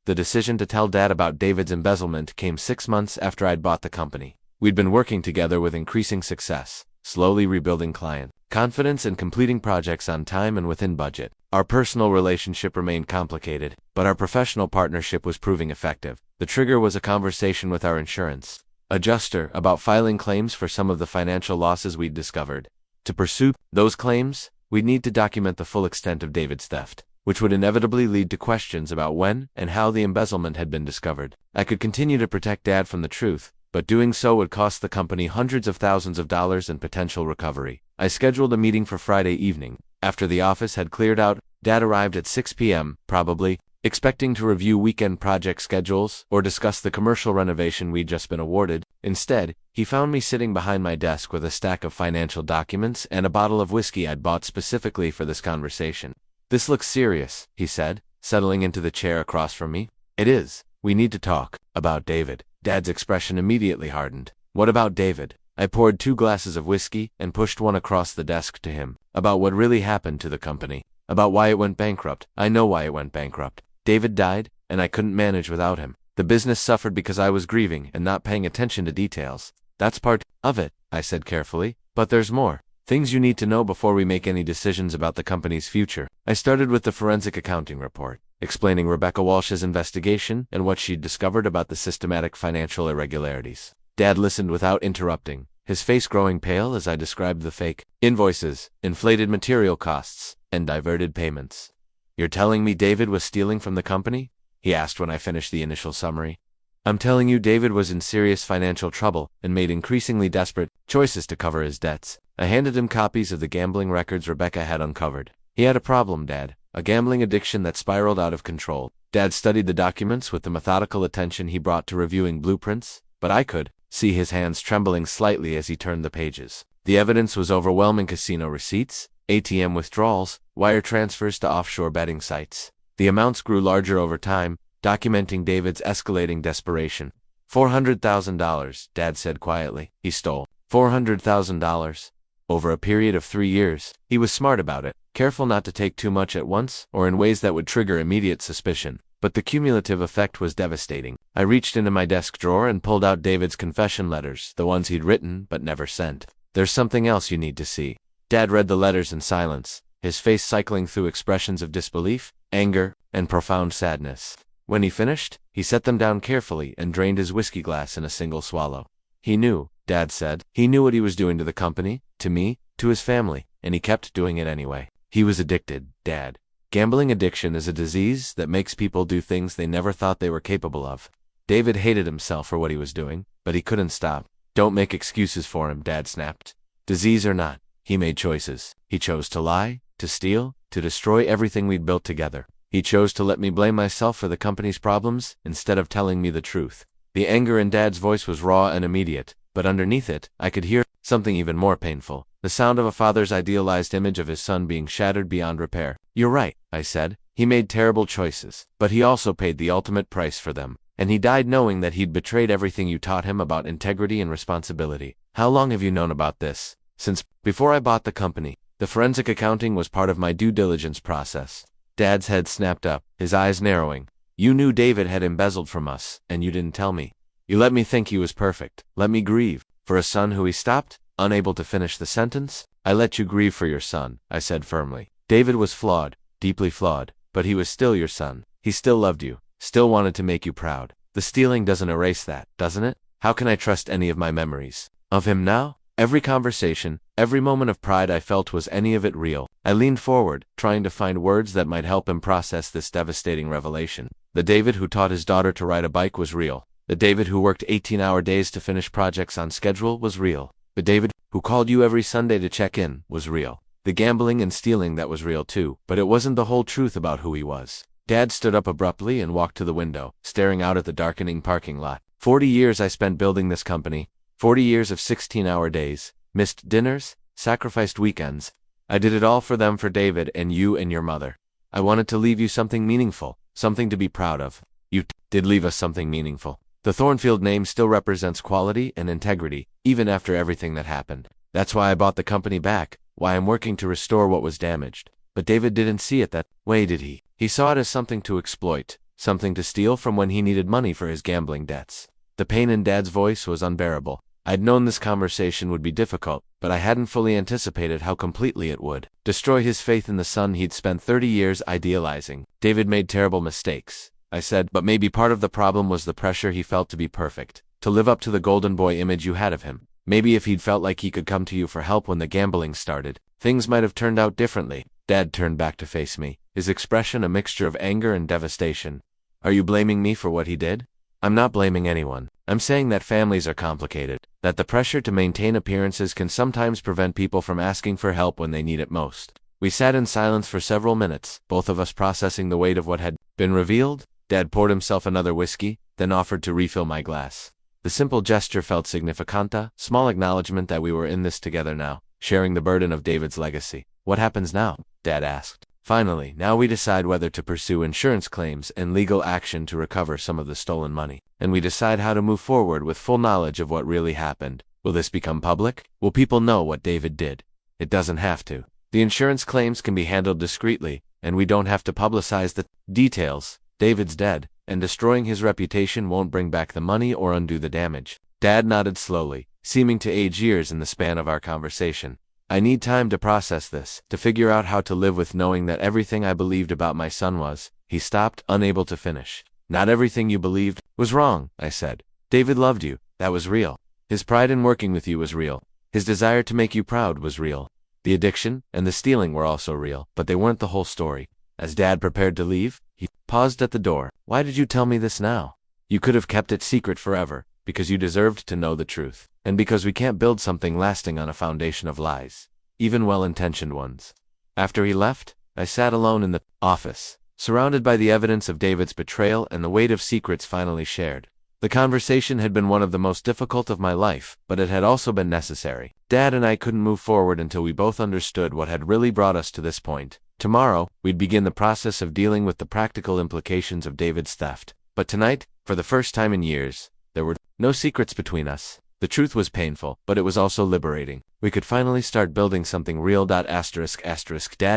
The decision to tell Dad about David's embezzlement came 6 months after I'd bought the company. We'd been working together with increasing success, slowly rebuilding client confidence and completing projects on time and within budget. Our personal relationship remained complicated, but our professional partnership was proving effective. The trigger was a conversation with our insurance adjuster about filing claims for some of the financial losses we'd discovered. To pursue those claims, we'd need to document the full extent of David's theft, which would inevitably lead to questions about when and how the embezzlement had been discovered. I could continue to protect Dad from the truth, but doing so would cost the company hundreds of thousands of dollars in potential recovery. I scheduled a meeting for Friday evening. After the office had cleared out, Dad arrived at 6 p.m., probably, expecting to review weekend project schedules or discuss the commercial renovation we'd just been awarded. Instead, he found me sitting behind my desk with a stack of financial documents and a bottle of whiskey I'd bought specifically for this conversation. "This looks serious," he said, settling into the chair across from me. "It is. We need to talk about David." Dad's expression immediately hardened. "What about David?" I poured 2 glasses of whiskey and pushed one across the desk to him. "About what really happened to the company. About why it went bankrupt." "I know why it went bankrupt. David died, and I couldn't manage without him. The business suffered because I was grieving and not paying attention to details. That's part of it," I said carefully. "But there's more. Things you need to know before we make any decisions about the company's future." I started with the forensic accounting report, explaining Rebecca Walsh's investigation and what she'd discovered about the systematic financial irregularities. Dad listened without interrupting, his face growing pale as I described the fake invoices, inflated material costs, and diverted payments. "You're telling me David was stealing from the company?" he asked when I finished the initial summary. "I'm telling you David was in serious financial trouble and made increasingly desperate choices to cover his debts." I handed him copies of the gambling records Rebecca had uncovered. "He had a problem, Dad. A gambling addiction that spiraled out of control." Dad studied the documents with the methodical attention he brought to reviewing blueprints, but I could see his hands trembling slightly as he turned the pages. The evidence was overwhelming: casino receipts, ATM withdrawals, wire transfers to offshore betting sites. The amounts grew larger over time, documenting David's escalating desperation. $400,000, Dad said quietly. He stole $400,000 over a period of 3 years. He was smart about it, careful not to take too much at once or in ways that would trigger immediate suspicion. But the cumulative effect was devastating. I reached into my desk drawer and pulled out David's confession letters, the ones he'd written but never sent. "There's something else you need to see." Dad read the letters in silence, his face cycling through expressions of disbelief, anger, and profound sadness. When he finished, he set them down carefully and drained his whiskey glass in a single swallow. "He knew," Dad said. "He knew what he was doing to the company, to me, to his family, and he kept doing it anyway. He was addicted, Dad. Gambling addiction is a disease that makes people do things they never thought they were capable of. David hated himself for what he was doing, but he couldn't stop." "Don't make excuses for him," Dad snapped. "Disease or not, he made choices. He chose to lie, to steal, to destroy everything we'd built together. He chose to let me blame myself for the company's problems instead of telling me the truth. The anger in Dad's voice was raw and immediate, but underneath it, I could hear something even more painful. The sound of a father's idealized image of his son being shattered beyond repair. "You're right," I said. "He made terrible choices, but he also paid the ultimate price for them. And he died knowing that he'd betrayed everything you taught him about integrity and responsibility." "How long have you known about this?" "Since before I bought the company. The forensic accounting was part of my due diligence process." Dad's head snapped up, his eyes narrowing. "You knew David had embezzled from us, and you didn't tell me. You let me think he was perfect. Let me grieve for a son who he stopped, unable to finish the sentence." "I let you grieve for your son," I said firmly. "David was flawed, deeply flawed, but he was still your son. He still loved you, still wanted to make you proud. The stealing doesn't erase that, doesn't it? How can I trust any of my memories of him now? Every conversation, every moment of pride I felt, was any of it real?" I leaned forward, trying to find words that might help him process this devastating revelation. The David who taught his daughter to ride a bike was real. The David who worked 18-hour days to finish projects on schedule was real. The David who called you every Sunday to check in was real. The gambling and stealing, that was real too, but it wasn't the whole truth about who he was. Dad stood up abruptly and walked to the window, staring out at the darkening parking lot. 40 years I spent building this company. 40 years of 16-hour days, missed dinners, sacrificed weekends. I did it all for them, for David and you and your mother. I wanted to leave you something meaningful, something to be proud of. You did leave us something meaningful. The Thornfield name still represents quality and integrity, even after everything that happened. That's why I bought the company back, why I'm working to restore what was damaged. But David didn't see it that way, did he? He saw it as something to exploit, something to steal from when he needed money for his gambling debts. The pain in Dad's voice was unbearable. I'd known this conversation would be difficult, but I hadn't fully anticipated how completely it would destroy his faith in the son he'd spent 30 years idealizing. "David made terrible mistakes," I said, "but maybe part of the problem was the pressure he felt to be perfect, to live up to the golden boy image you had of him. Maybe if he'd felt like he could come to you for help when the gambling started, things might have turned out differently." Dad turned back to face me, his expression a mixture of anger and devastation. "Are you blaming me for what he did?" "I'm not blaming anyone. I'm saying that families are complicated, that the pressure to maintain appearances can sometimes prevent people from asking for help when they need it most." We sat in silence for several minutes, both of us processing the weight of what had been revealed. Dad poured himself another whiskey, then offered to refill my glass. The simple gesture felt significant, small acknowledgement that we were in this together now, sharing the burden of David's legacy. "What happens now?" Dad asked. "Finally, now we decide whether to pursue insurance claims and legal action to recover some of the stolen money. And we decide how to move forward with full knowledge of what really happened. Will this become public? Will people know what David did?" "It doesn't have to. The insurance claims can be handled discreetly, and we don't have to publicize the details. David's dead, and destroying his reputation won't bring back the money or undo the damage." Dad nodded slowly, seeming to age years in the span of our conversation. "I need time to process this, to figure out how to live with knowing that everything I believed about my son was—" He stopped, unable to finish. "Not everything you believed was wrong," I said. "David loved you, that was real. His pride in working with you was real. His desire to make you proud was real. The addiction and the stealing were also real, but they weren't the whole story." As Dad prepared to leave, he paused at the door. "Why did you tell me this now? You could have kept it secret forever, because you deserved to know the truth, and because we can't build something lasting on a foundation of lies, even well-intentioned ones." After he left, I sat alone in the office, surrounded by the evidence of David's betrayal and the weight of secrets finally shared. The conversation had been one of the most difficult of my life, but it had also been necessary. Dad and I couldn't move forward until we both understood what had really brought us to this point. Tomorrow, we'd begin the process of dealing with the practical implications of David's theft. But tonight, for the first time in years, there were no secrets between us. The truth was painful, but it was also liberating. We could finally start building something real. Dad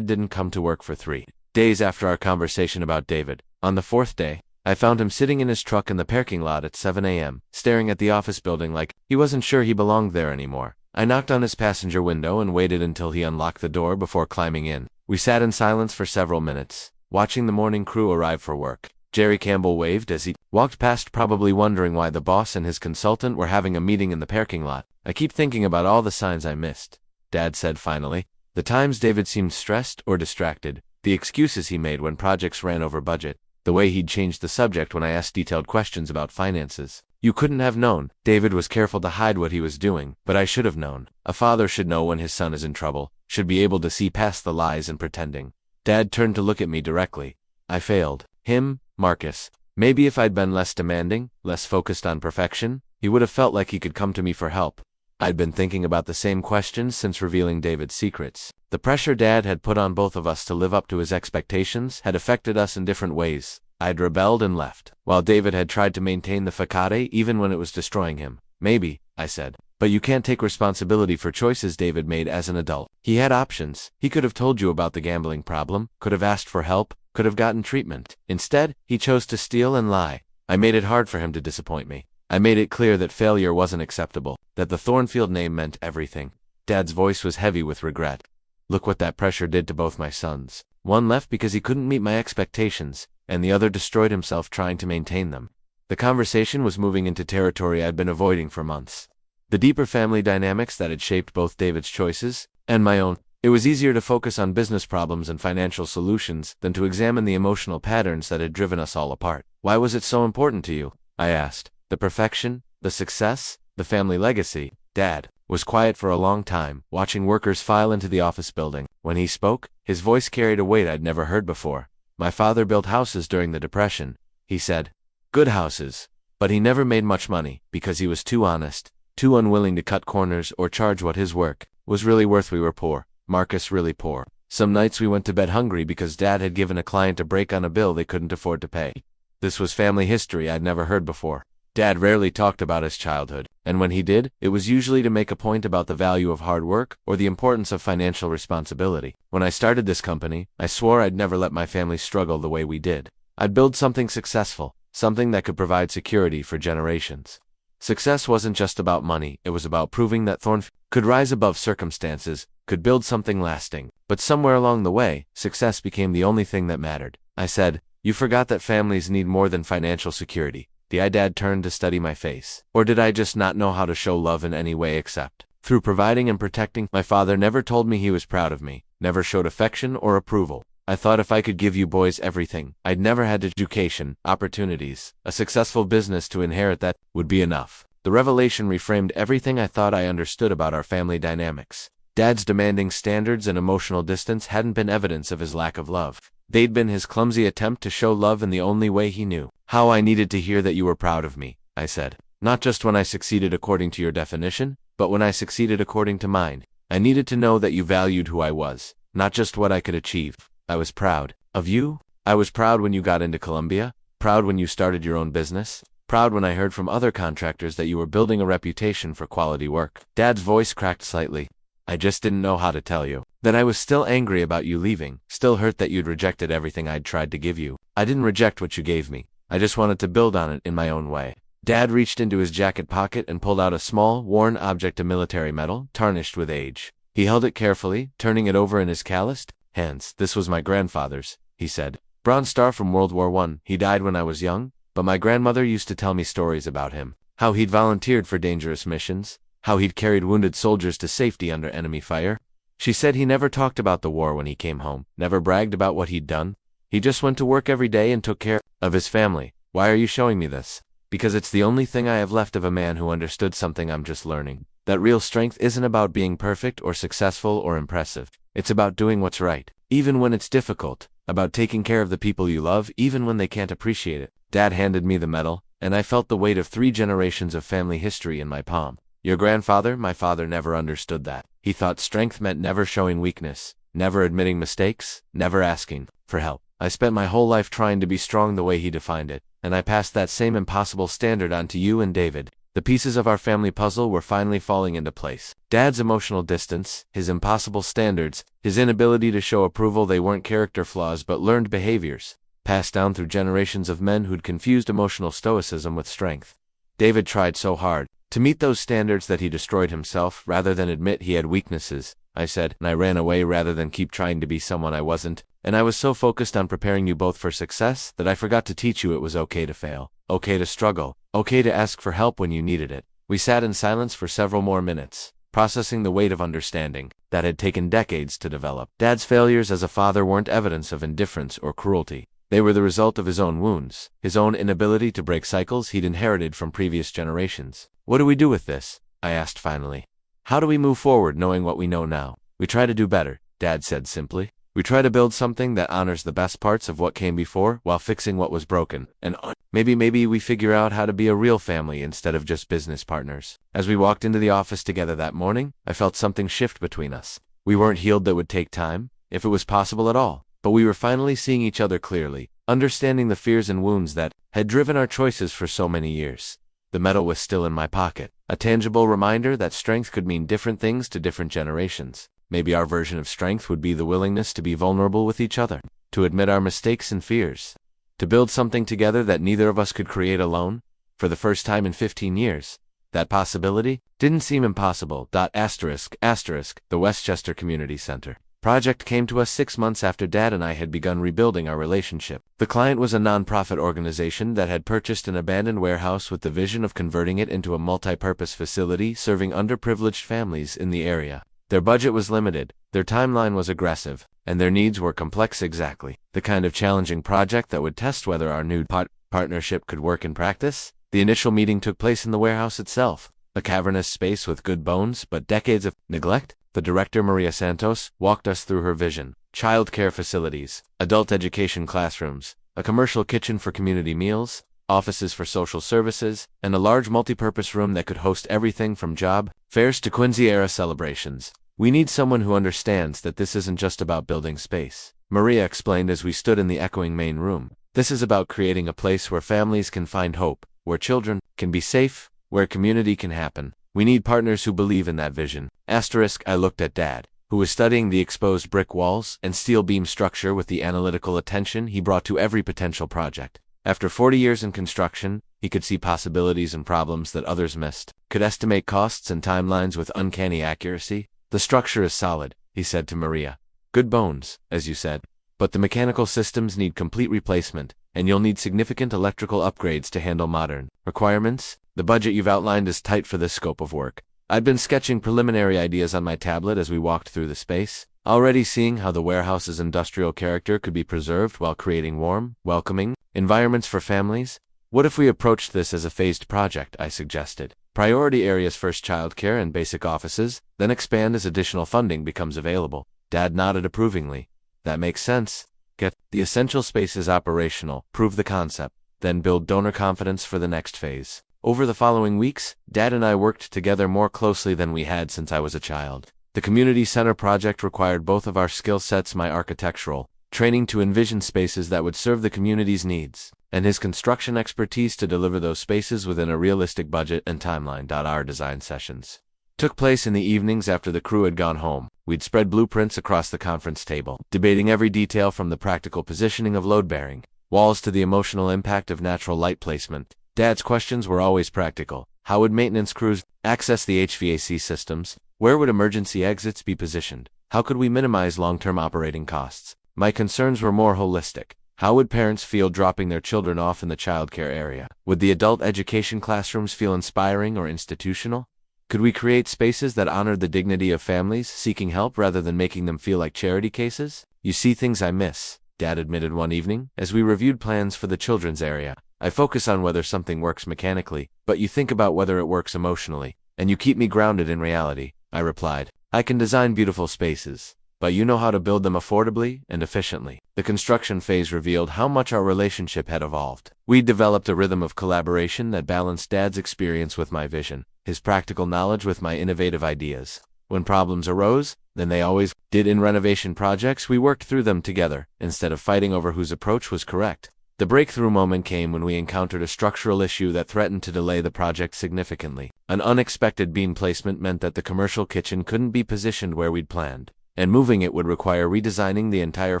didn't come to work for 3 days after our conversation about David. On the 4th day, I found him sitting in his truck in the parking lot at 7 a.m., staring at the office building like he wasn't sure he belonged there anymore. I knocked on his passenger window and waited until he unlocked the door before climbing in. We sat in silence for several minutes, watching the morning crew arrive for work. Jerry Campbell waved as he walked past, probably wondering why the boss and his consultant were having a meeting in the parking lot. "I keep thinking about all the signs I missed," Dad said finally. "The times David seemed stressed or distracted, the excuses he made when projects ran over budget, the way he'd changed the subject when I asked detailed questions about finances. You couldn't have known. David was careful to hide what he was doing, but I should have known. A father should know when his son is in trouble, should be able to see past the lies and pretending." Dad turned to look at me directly. "I failed him, Marcus. Maybe if I'd been less demanding, less focused on perfection, he would have felt like he could come to me for help. I'd been thinking about the same questions since revealing David's secrets. The pressure Dad had put on both of us to live up to his expectations had affected us in different ways. I'd rebelled and left, while David had tried to maintain the facade even when it was destroying him. Maybe, I said. But you can't take responsibility for choices David made as an adult. He had options. He could have told you about the gambling problem, could have asked for help, could have gotten treatment. Instead, he chose to steal and lie. I made it hard for him to disappoint me. I made it clear that failure wasn't acceptable, that the Thornfield name meant everything. Dad's voice was heavy with regret. Look what that pressure did to both my sons. One left because he couldn't meet my expectations, and the other destroyed himself trying to maintain them. The conversation was moving into territory I'd been avoiding for months. The deeper family dynamics that had shaped both David's choices and my own. It was easier to focus on business problems and financial solutions than to examine the emotional patterns that had driven us all apart. Why was it so important to you? I asked. The perfection, the success, the family legacy. Dad was quiet for a long time, watching workers file into the office building. When he spoke, his voice carried a weight I'd never heard before. My father built houses during the Depression, he said. Good houses. But he never made much money, because he was too honest, too unwilling to cut corners or charge what his work was really worth. We were poor. Marcus really poor. Some nights we went to bed hungry because Dad had given a client a break on a bill they couldn't afford to pay. This was family history I'd never heard before. Dad rarely talked about his childhood, and when he did, it was usually to make a point about the value of hard work or the importance of financial responsibility. When I started this company, I swore I'd never let my family struggle the way we did. I'd build something successful, something that could provide security for generations. Success wasn't just about money, it was about proving that Thornfield could rise above circumstances, could build something lasting. But somewhere along the way, success became the only thing that mattered. I said, "You forgot that families need more than financial security." Dad turned to study my face. Or did I just not know how to show love in any way except through providing and protecting? My father never told me he was proud of me, never showed affection or approval. I thought if I could give you boys everything, I'd never had education, opportunities, a successful business to inherit, that would be enough. The revelation reframed everything I thought I understood about our family dynamics. Dad's demanding standards and emotional distance hadn't been evidence of his lack of love. They'd been his clumsy attempt to show love in the only way he knew. How I needed to hear that you were proud of me, I said. Not just when I succeeded according to your definition, but when I succeeded according to mine. I needed to know that you valued who I was, not just what I could achieve. I was proud of you. I was proud when you got into Columbia, proud when you started your own business, proud when I heard from other contractors that you were building a reputation for quality work. Dad's voice cracked slightly. I just didn't know how to tell you. That I was still angry about you leaving, still hurt that you'd rejected everything I'd tried to give you. I didn't reject what you gave me. I just wanted to build on it in my own way. Dad reached into his jacket pocket and pulled out a small, worn object of military metal, tarnished with age. He held it carefully, turning it over in his calloused hands. This was my grandfather's, he said. Bronze Star from World War I. He died when I was young, but my grandmother used to tell me stories about him. How he'd volunteered for dangerous missions, how he'd carried wounded soldiers to safety under enemy fire. She said he never talked about the war when he came home, never bragged about what he'd done. He just went to work every day and took care of his family. Why are you showing me this? Because it's the only thing I have left of a man who understood something I'm just learning. That real strength isn't about being perfect or successful or impressive. It's about doing what's right, even when it's difficult. About taking care of the people you love, even when they can't appreciate it. Dad handed me the medal, and I felt the weight of 3 generations of family history in my palm. Your grandfather, my father, never understood that. He thought strength meant never showing weakness, never admitting mistakes, never asking for help. I spent my whole life trying to be strong the way he defined it, and I passed that same impossible standard on to you and David. The pieces of our family puzzle were finally falling into place. Dad's emotional distance, his impossible standards, his inability to show approval, they weren't character flaws but learned behaviors, passed down through generations of men who'd confused emotional stoicism with strength. David tried so hard to meet those standards that he destroyed himself rather than admit he had weaknesses, I said, and I ran away rather than keep trying to be someone I wasn't. And I was so focused on preparing you both for success that I forgot to teach you it was okay to fail, okay to struggle, okay to ask for help when you needed it. We sat in silence for several more minutes, processing the weight of understanding that had taken decades to develop. Dad's failures as a father weren't evidence of indifference or cruelty. They were the result of his own wounds, his own inability to break cycles he'd inherited from previous generations. What do we do with this? I asked finally. How do we move forward knowing what we know now? We try to do better, Dad said simply. We try to build something that honors the best parts of what came before while fixing what was broken. And maybe we figure out how to be a real family instead of just business partners. As we walked into the office together that morning, I felt something shift between us. We weren't healed that would take time, if it was possible at all, but we were finally seeing each other clearly, understanding the fears and wounds that had driven our choices for so many years. The medal was still in my pocket, a tangible reminder that strength could mean different things to different generations. Maybe our version of strength would be the willingness to be vulnerable with each other, to admit our mistakes and fears, to build something together that neither of us could create alone. For the first time in 15 years, that possibility didn't seem impossible. The Westchester Community Center project came to us 6 months after Dad and I had begun rebuilding our relationship. The client was a nonprofit organization that had purchased an abandoned warehouse with the vision of converting it into a multi-purpose facility serving underprivileged families in the area. Their budget was limited, their timeline was aggressive, and their needs were complex. Exactly the kind of challenging project that would test whether our new partnership could work in practice. The initial meeting took place in the warehouse itself, a cavernous space with good bones but decades of neglect. The director, Maria Santos, walked us through her vision: child care facilities, adult education classrooms, a commercial kitchen for community meals, offices for social services, and a large multi-purpose room that could host everything from job fairs to Quincy-era celebrations. We need someone who understands that this isn't just about building space, Maria explained as we stood in the echoing main room. This is about creating a place where families can find hope, where children can be safe, where community can happen. We need partners who believe in that vision. I looked at Dad, who was studying the exposed brick walls and steel beam structure with the analytical attention he brought to every potential project. After 40 years in construction, he could see possibilities and problems that others missed, could estimate costs and timelines with uncanny accuracy. The structure is solid, he said to Maria. Good bones, as you said. But the mechanical systems need complete replacement, and you'll need significant electrical upgrades to handle modern requirements. The budget you've outlined is tight for this scope of work. I'd been sketching preliminary ideas on my tablet as we walked through the space, already seeing how the warehouse's industrial character could be preserved while creating warm, welcoming environments for families. What if we approached this as a phased project, I suggested. Priority areas first: childcare and basic offices, then expand as additional funding becomes available. Dad nodded approvingly. That makes sense. Get the essential spaces operational, prove the concept, then build donor confidence for the next phase. Over the following weeks, Dad and I worked together more closely than we had since I was a child. The community center project required both of our skill sets: my architectural training to envision spaces that would serve the community's needs, and his construction expertise to deliver those spaces within a realistic budget and timeline. Our design sessions took place in the evenings after the crew had gone home. We'd spread blueprints across the conference table, debating every detail from the practical positioning of load-bearing walls to the emotional impact of natural light placement. Dad's questions were always practical. How would maintenance crews access the HVAC systems? Where would emergency exits be positioned? How could we minimize long-term operating costs? My concerns were more holistic. How would parents feel dropping their children off in the childcare area? Would the adult education classrooms feel inspiring or institutional? Could we create spaces that honored the dignity of families seeking help rather than making them feel like charity cases? You see things I miss, Dad admitted one evening, as we reviewed plans for the children's area. I focus on whether something works mechanically, but you think about whether it works emotionally, and you keep me grounded in reality, I replied. I can design beautiful spaces, but you know how to build them affordably and efficiently. The construction phase revealed how much our relationship had evolved. We'd developed a rhythm of collaboration that balanced Dad's experience with my vision, his practical knowledge with my innovative ideas. When problems arose, then they always did in renovation projects, we worked through them together, instead of fighting over whose approach was correct. The breakthrough moment came when we encountered a structural issue that threatened to delay the project significantly. An unexpected beam placement meant that the commercial kitchen couldn't be positioned where we'd planned, and moving it would require redesigning the entire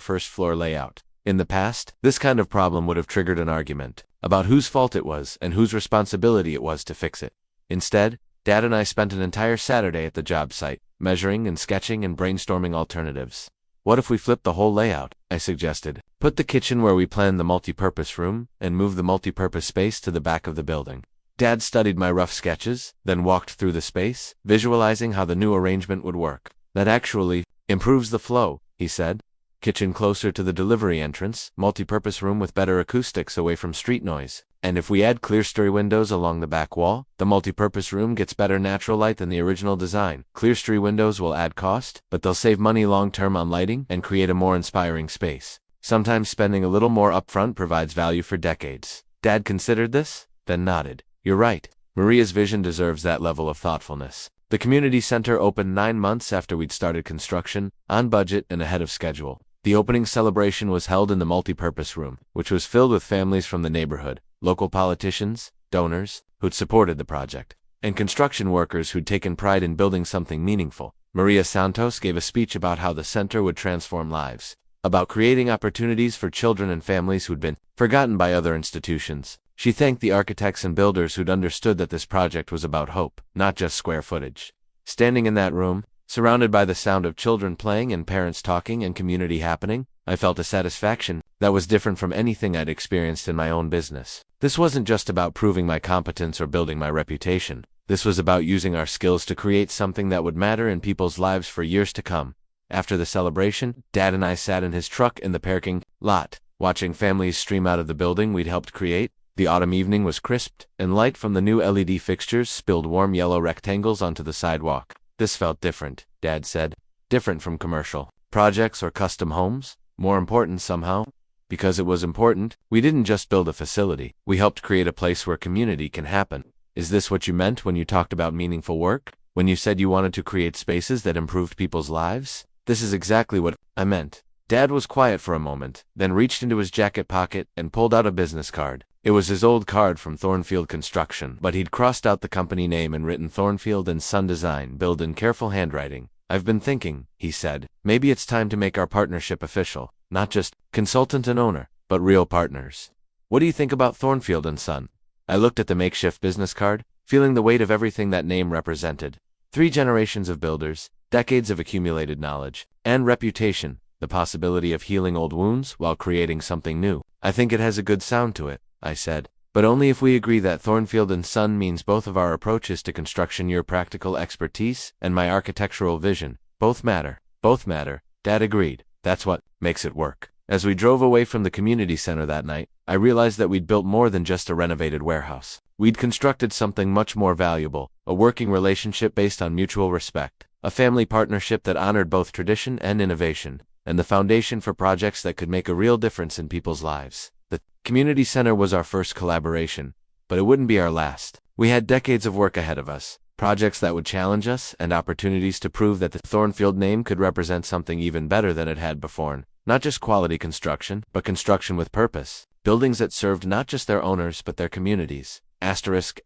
first floor layout. In the past, this kind of problem would have triggered an argument about whose fault it was and whose responsibility it was to fix it. Instead, Dad and I spent an entire Saturday at the job site, measuring and sketching and brainstorming alternatives. What if we flipped the whole layout? I suggested. Put the kitchen where we planned the multi-purpose room, and move the multi-purpose space to the back of the building. Dad studied my rough sketches, then walked through the space, visualizing how the new arrangement would work. That actually improves the flow, he said. Kitchen closer to the delivery entrance, multi-purpose room with better acoustics away from street noise. And if we add clerestory windows along the back wall, the multipurpose room gets better natural light than the original design. Clerestory windows will add cost, but they'll save money long-term on lighting and create a more inspiring space. Sometimes spending a little more upfront provides value for decades. Dad considered this, then nodded. You're right. Maria's vision deserves that level of thoughtfulness. The community center opened 9 months after we'd started construction, on budget and ahead of schedule. The opening celebration was held in the multipurpose room, which was filled with families from the neighborhood, local politicians, donors, who'd supported the project, and construction workers who'd taken pride in building something meaningful. Maria Santos gave a speech about how the center would transform lives, about creating opportunities for children and families who'd been forgotten by other institutions. She thanked the architects and builders who'd understood that this project was about hope, not just square footage. Standing in that room, surrounded by the sound of children playing and parents talking and community happening, I felt a satisfaction that was different from anything I'd experienced in my own business. This wasn't just about proving my competence or building my reputation. This was about using our skills to create something that would matter in people's lives for years to come. After the celebration, Dad and I sat in his truck in the parking lot, watching families stream out of the building we'd helped create. The autumn evening was crisped, and light from the new LED fixtures spilled warm yellow rectangles onto the sidewalk. This felt different, Dad said. Different from commercial projects or custom homes. More important somehow. Because it was important, we didn't just build a facility. We helped create a place where community can happen. Is this what you meant when you talked about meaningful work? When you said you wanted to create spaces that improved people's lives? This is exactly what I meant. Dad was quiet for a moment, then reached into his jacket pocket and pulled out a business card. It was his old card from Thornfield Construction, but he'd crossed out the company name and written Thornfield & Son Design, billed in careful handwriting. I've been thinking, he said, maybe it's time to make our partnership official. Not just consultant and owner, but real partners. What do you think about Thornfield & Son? I looked at the makeshift business card, feeling the weight of everything that name represented. 3 generations of builders, decades of accumulated knowledge, and reputation, the possibility of healing old wounds while creating something new. I think it has a good sound to it, I said, but only if we agree that Thornfield & Son means both of our approaches to construction, your practical expertise and my architectural vision. Both matter. Both matter. Dad agreed. That's what makes it work. As we drove away from the community center that night, I realized that we'd built more than just a renovated warehouse. We'd constructed something much more valuable, a working relationship based on mutual respect, a family partnership that honored both tradition and innovation, and the foundation for projects that could make a real difference in people's lives. The community center was our first collaboration, but it wouldn't be our last. We had decades of work ahead of us, projects that would challenge us, and opportunities to prove that the Thornfield name could represent something even better than it had before. Not just quality construction, but construction with purpose. Buildings that served not just their owners, but their communities. Asterisk.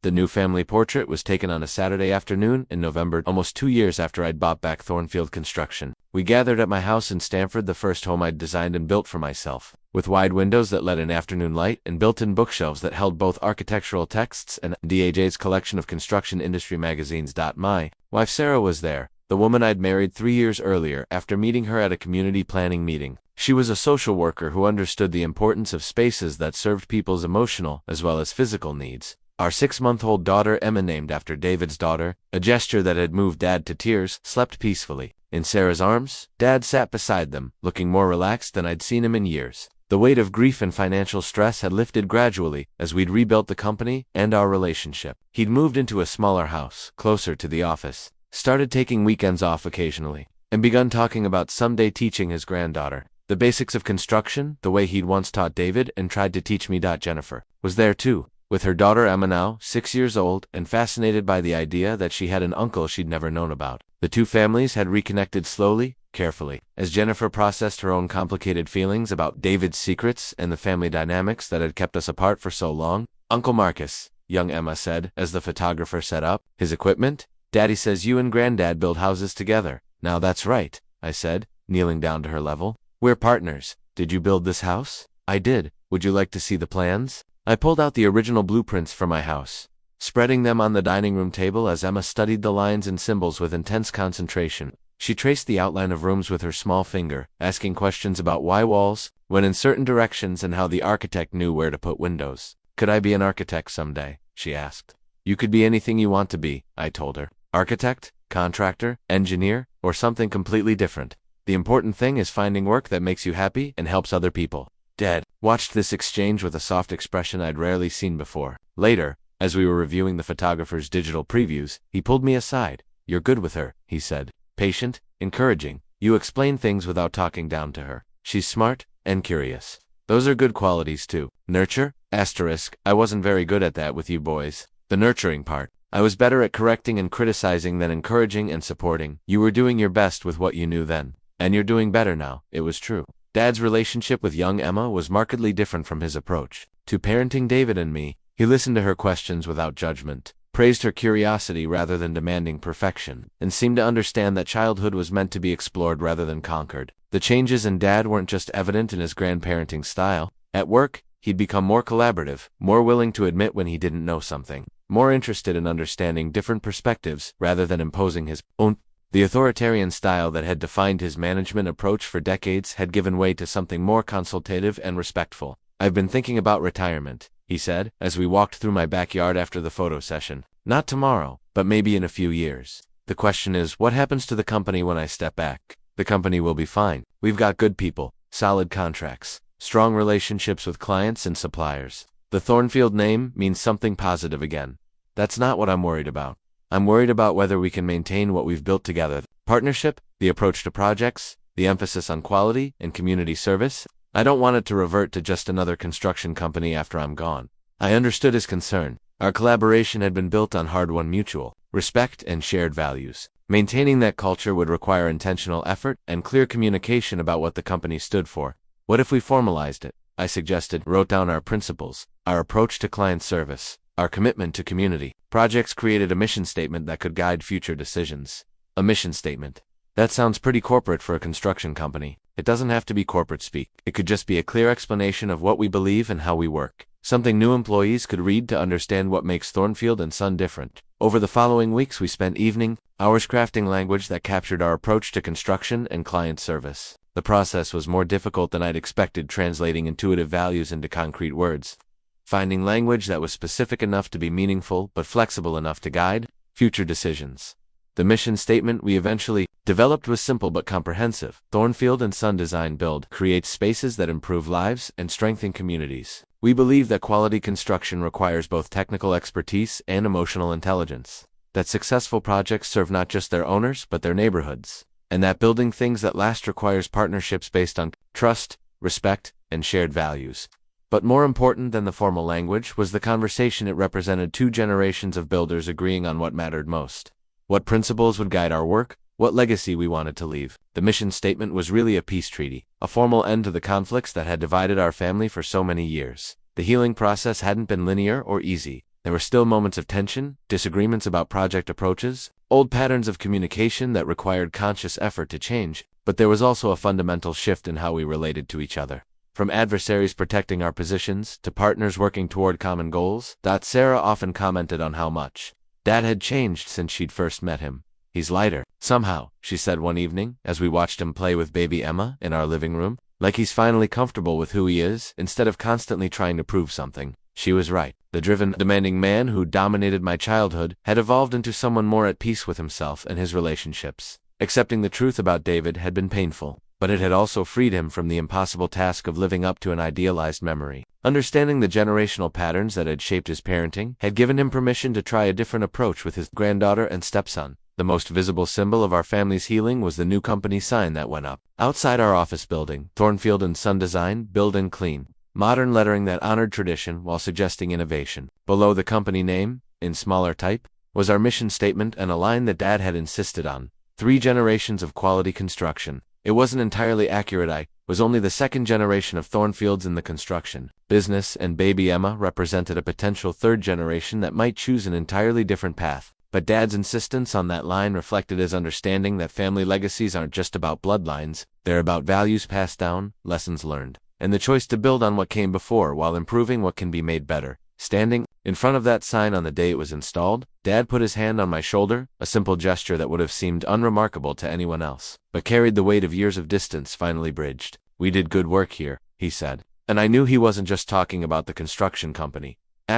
The new family portrait was taken on a Saturday afternoon in November, almost 2 years after I'd bought back Thornfield Construction. We gathered at my house in Stamford, the first home I'd designed and built for myself, with wide windows that let in afternoon light and built-in bookshelves that held both architectural texts and DAJ's collection of construction industry magazines. My wife Sarah was there, the woman I'd married 3 years earlier after meeting her at a community planning meeting. She was a social worker who understood the importance of spaces that served people's emotional as well as physical needs. Our 6-month-old daughter Emma, named after David's daughter, a gesture that had moved Dad to tears, slept peacefully in Sarah's arms. Dad sat beside them, looking more relaxed than I'd seen him in years. The weight of grief and financial stress had lifted gradually as we'd rebuilt the company and our relationship. He'd moved into a smaller house, closer to the office, started taking weekends off occasionally, and begun talking about someday teaching his granddaughter the basics of construction, the way he'd once taught David and tried to teach me. Jennifer was there too, with her daughter Emma, now 6 years old, and fascinated by the idea that she had an uncle she'd never known about. The two families had reconnected slowly, carefully, as Jennifer processed her own complicated feelings about David's secrets and the family dynamics that had kept us apart for so long. Uncle Marcus, young Emma said, as the photographer set up his equipment. Daddy says you and Granddad build houses together. Now that's right, I said, kneeling down to her level. We're partners. Did you build this house? I did. Would you like to see the plans? I pulled out the original blueprints for my house, spreading them on the dining room table as Emma studied the lines and symbols with intense concentration. She traced the outline of rooms with her small finger, asking questions about why walls went in certain directions and how the architect knew where to put windows. Could I be an architect someday? She asked. You could be anything you want to be, I told her. Architect, contractor, engineer, or something completely different. The important thing is finding work that makes you happy and helps other people. Dad watched this exchange with a soft expression I'd rarely seen before. Later, as we were reviewing the photographer's digital previews, he pulled me aside. "You're good with her," he said. "Patient, encouraging. You explain things without talking down to her. She's smart and curious. Those are good qualities too. Nurture? I wasn't very good at that with you boys. The nurturing part. I was better at correcting and criticizing than encouraging and supporting. You were doing your best with what you knew then. And you're doing better now." It was true. Dad's relationship with young Emma was markedly different from his approach to parenting David and me. He listened to her questions without judgment, praised her curiosity rather than demanding perfection, and seemed to understand that childhood was meant to be explored rather than conquered. The changes in Dad weren't just evident in his grandparenting style. At work, he'd become more collaborative, more willing to admit when he didn't know something, more interested in understanding different perspectives rather than imposing his own. The authoritarian style that had defined his management approach for decades had given way to something more consultative and respectful. "I've been thinking about retirement," he said, as we walked through my backyard after the photo session. "Not tomorrow, but maybe in a few years. The question is, what happens to the company when I step back? The company will be fine. We've got good people, solid contracts, strong relationships with clients and suppliers. The Thornfield name means something positive again. That's not what I'm worried about. I'm worried about whether we can maintain what we've built together. Partnership, the approach to projects, the emphasis on quality and community service. I don't want it to revert to just another construction company after I'm gone." I understood his concern. Our collaboration had been built on hard-won mutual respect and shared values. Maintaining that culture would require intentional effort and clear communication about what the company stood for. "What if we formalized it?" I suggested. "Wrote down our principles, our approach to client service, our commitment to community. Projects created a mission statement that could guide future decisions." A mission statement. That sounds pretty corporate for a construction company. It doesn't have to be corporate speak. It could just be a clear explanation of what we believe and how we work. Something new employees could read to understand what makes Thornfield and Son different. Over the following weeks, we spent evening hours crafting language that captured our approach to construction and client service. The process was more difficult than I'd expected, translating intuitive values into concrete words. Finding language that was specific enough to be meaningful but flexible enough to guide future decisions. The mission statement we eventually developed was simple but comprehensive. Thornfield and Son Design Build creates spaces that improve lives and strengthen communities. We believe that quality construction requires both technical expertise and emotional intelligence. That successful projects serve not just their owners but their neighborhoods. And that building things that last requires partnerships based on trust, respect, and shared values. But more important than the formal language was the conversation. It represented two generations of builders agreeing on what mattered most. What principles would guide our work, what legacy we wanted to leave. The mission statement was really a peace treaty, a formal end to the conflicts that had divided our family for so many years. The healing process hadn't been linear or easy. There were still moments of tension, disagreements about project approaches, old patterns of communication that required conscious effort to change, but there was also a fundamental shift in how we related to each other. From adversaries protecting our positions to partners working toward common goals. Sarah often commented on how much Dad had changed since she'd first met him. "He's lighter, somehow," she said one evening, as we watched him play with baby Emma in our living room. "Like he's finally comfortable with who he is, instead of constantly trying to prove something." She was right. The driven, demanding man who dominated my childhood had evolved into someone more at peace with himself and his relationships. Accepting the truth about David had been painful, but it had also freed him from the impossible task of living up to an idealized memory. Understanding the generational patterns that had shaped his parenting had given him permission to try a different approach with his granddaughter and stepson. The most visible symbol of our family's healing was the new company sign that went up outside our office building. Thornfield and Son Design, Build and Clean. Modern lettering that honored tradition while suggesting innovation. Below the company name, in smaller type, was our mission statement and a line that Dad had insisted on. 3 generations of quality construction. It wasn't entirely accurate. I was only the second generation of Thornfields in the construction business, and baby Emma represented a potential third generation that might choose an entirely different path. But Dad's insistence on that line reflected his understanding that family legacies aren't just about bloodlines, they're about values passed down, lessons learned, and the choice to build on what came before while improving what can be made better. Standing in front of that sign on the day it was installed, Dad put his hand on my shoulder, a simple gesture that would have seemed unremarkable to anyone else, but carried the weight of years of distance finally bridged. "We did good work here," he said. And I knew he wasn't just talking about the construction company. ***,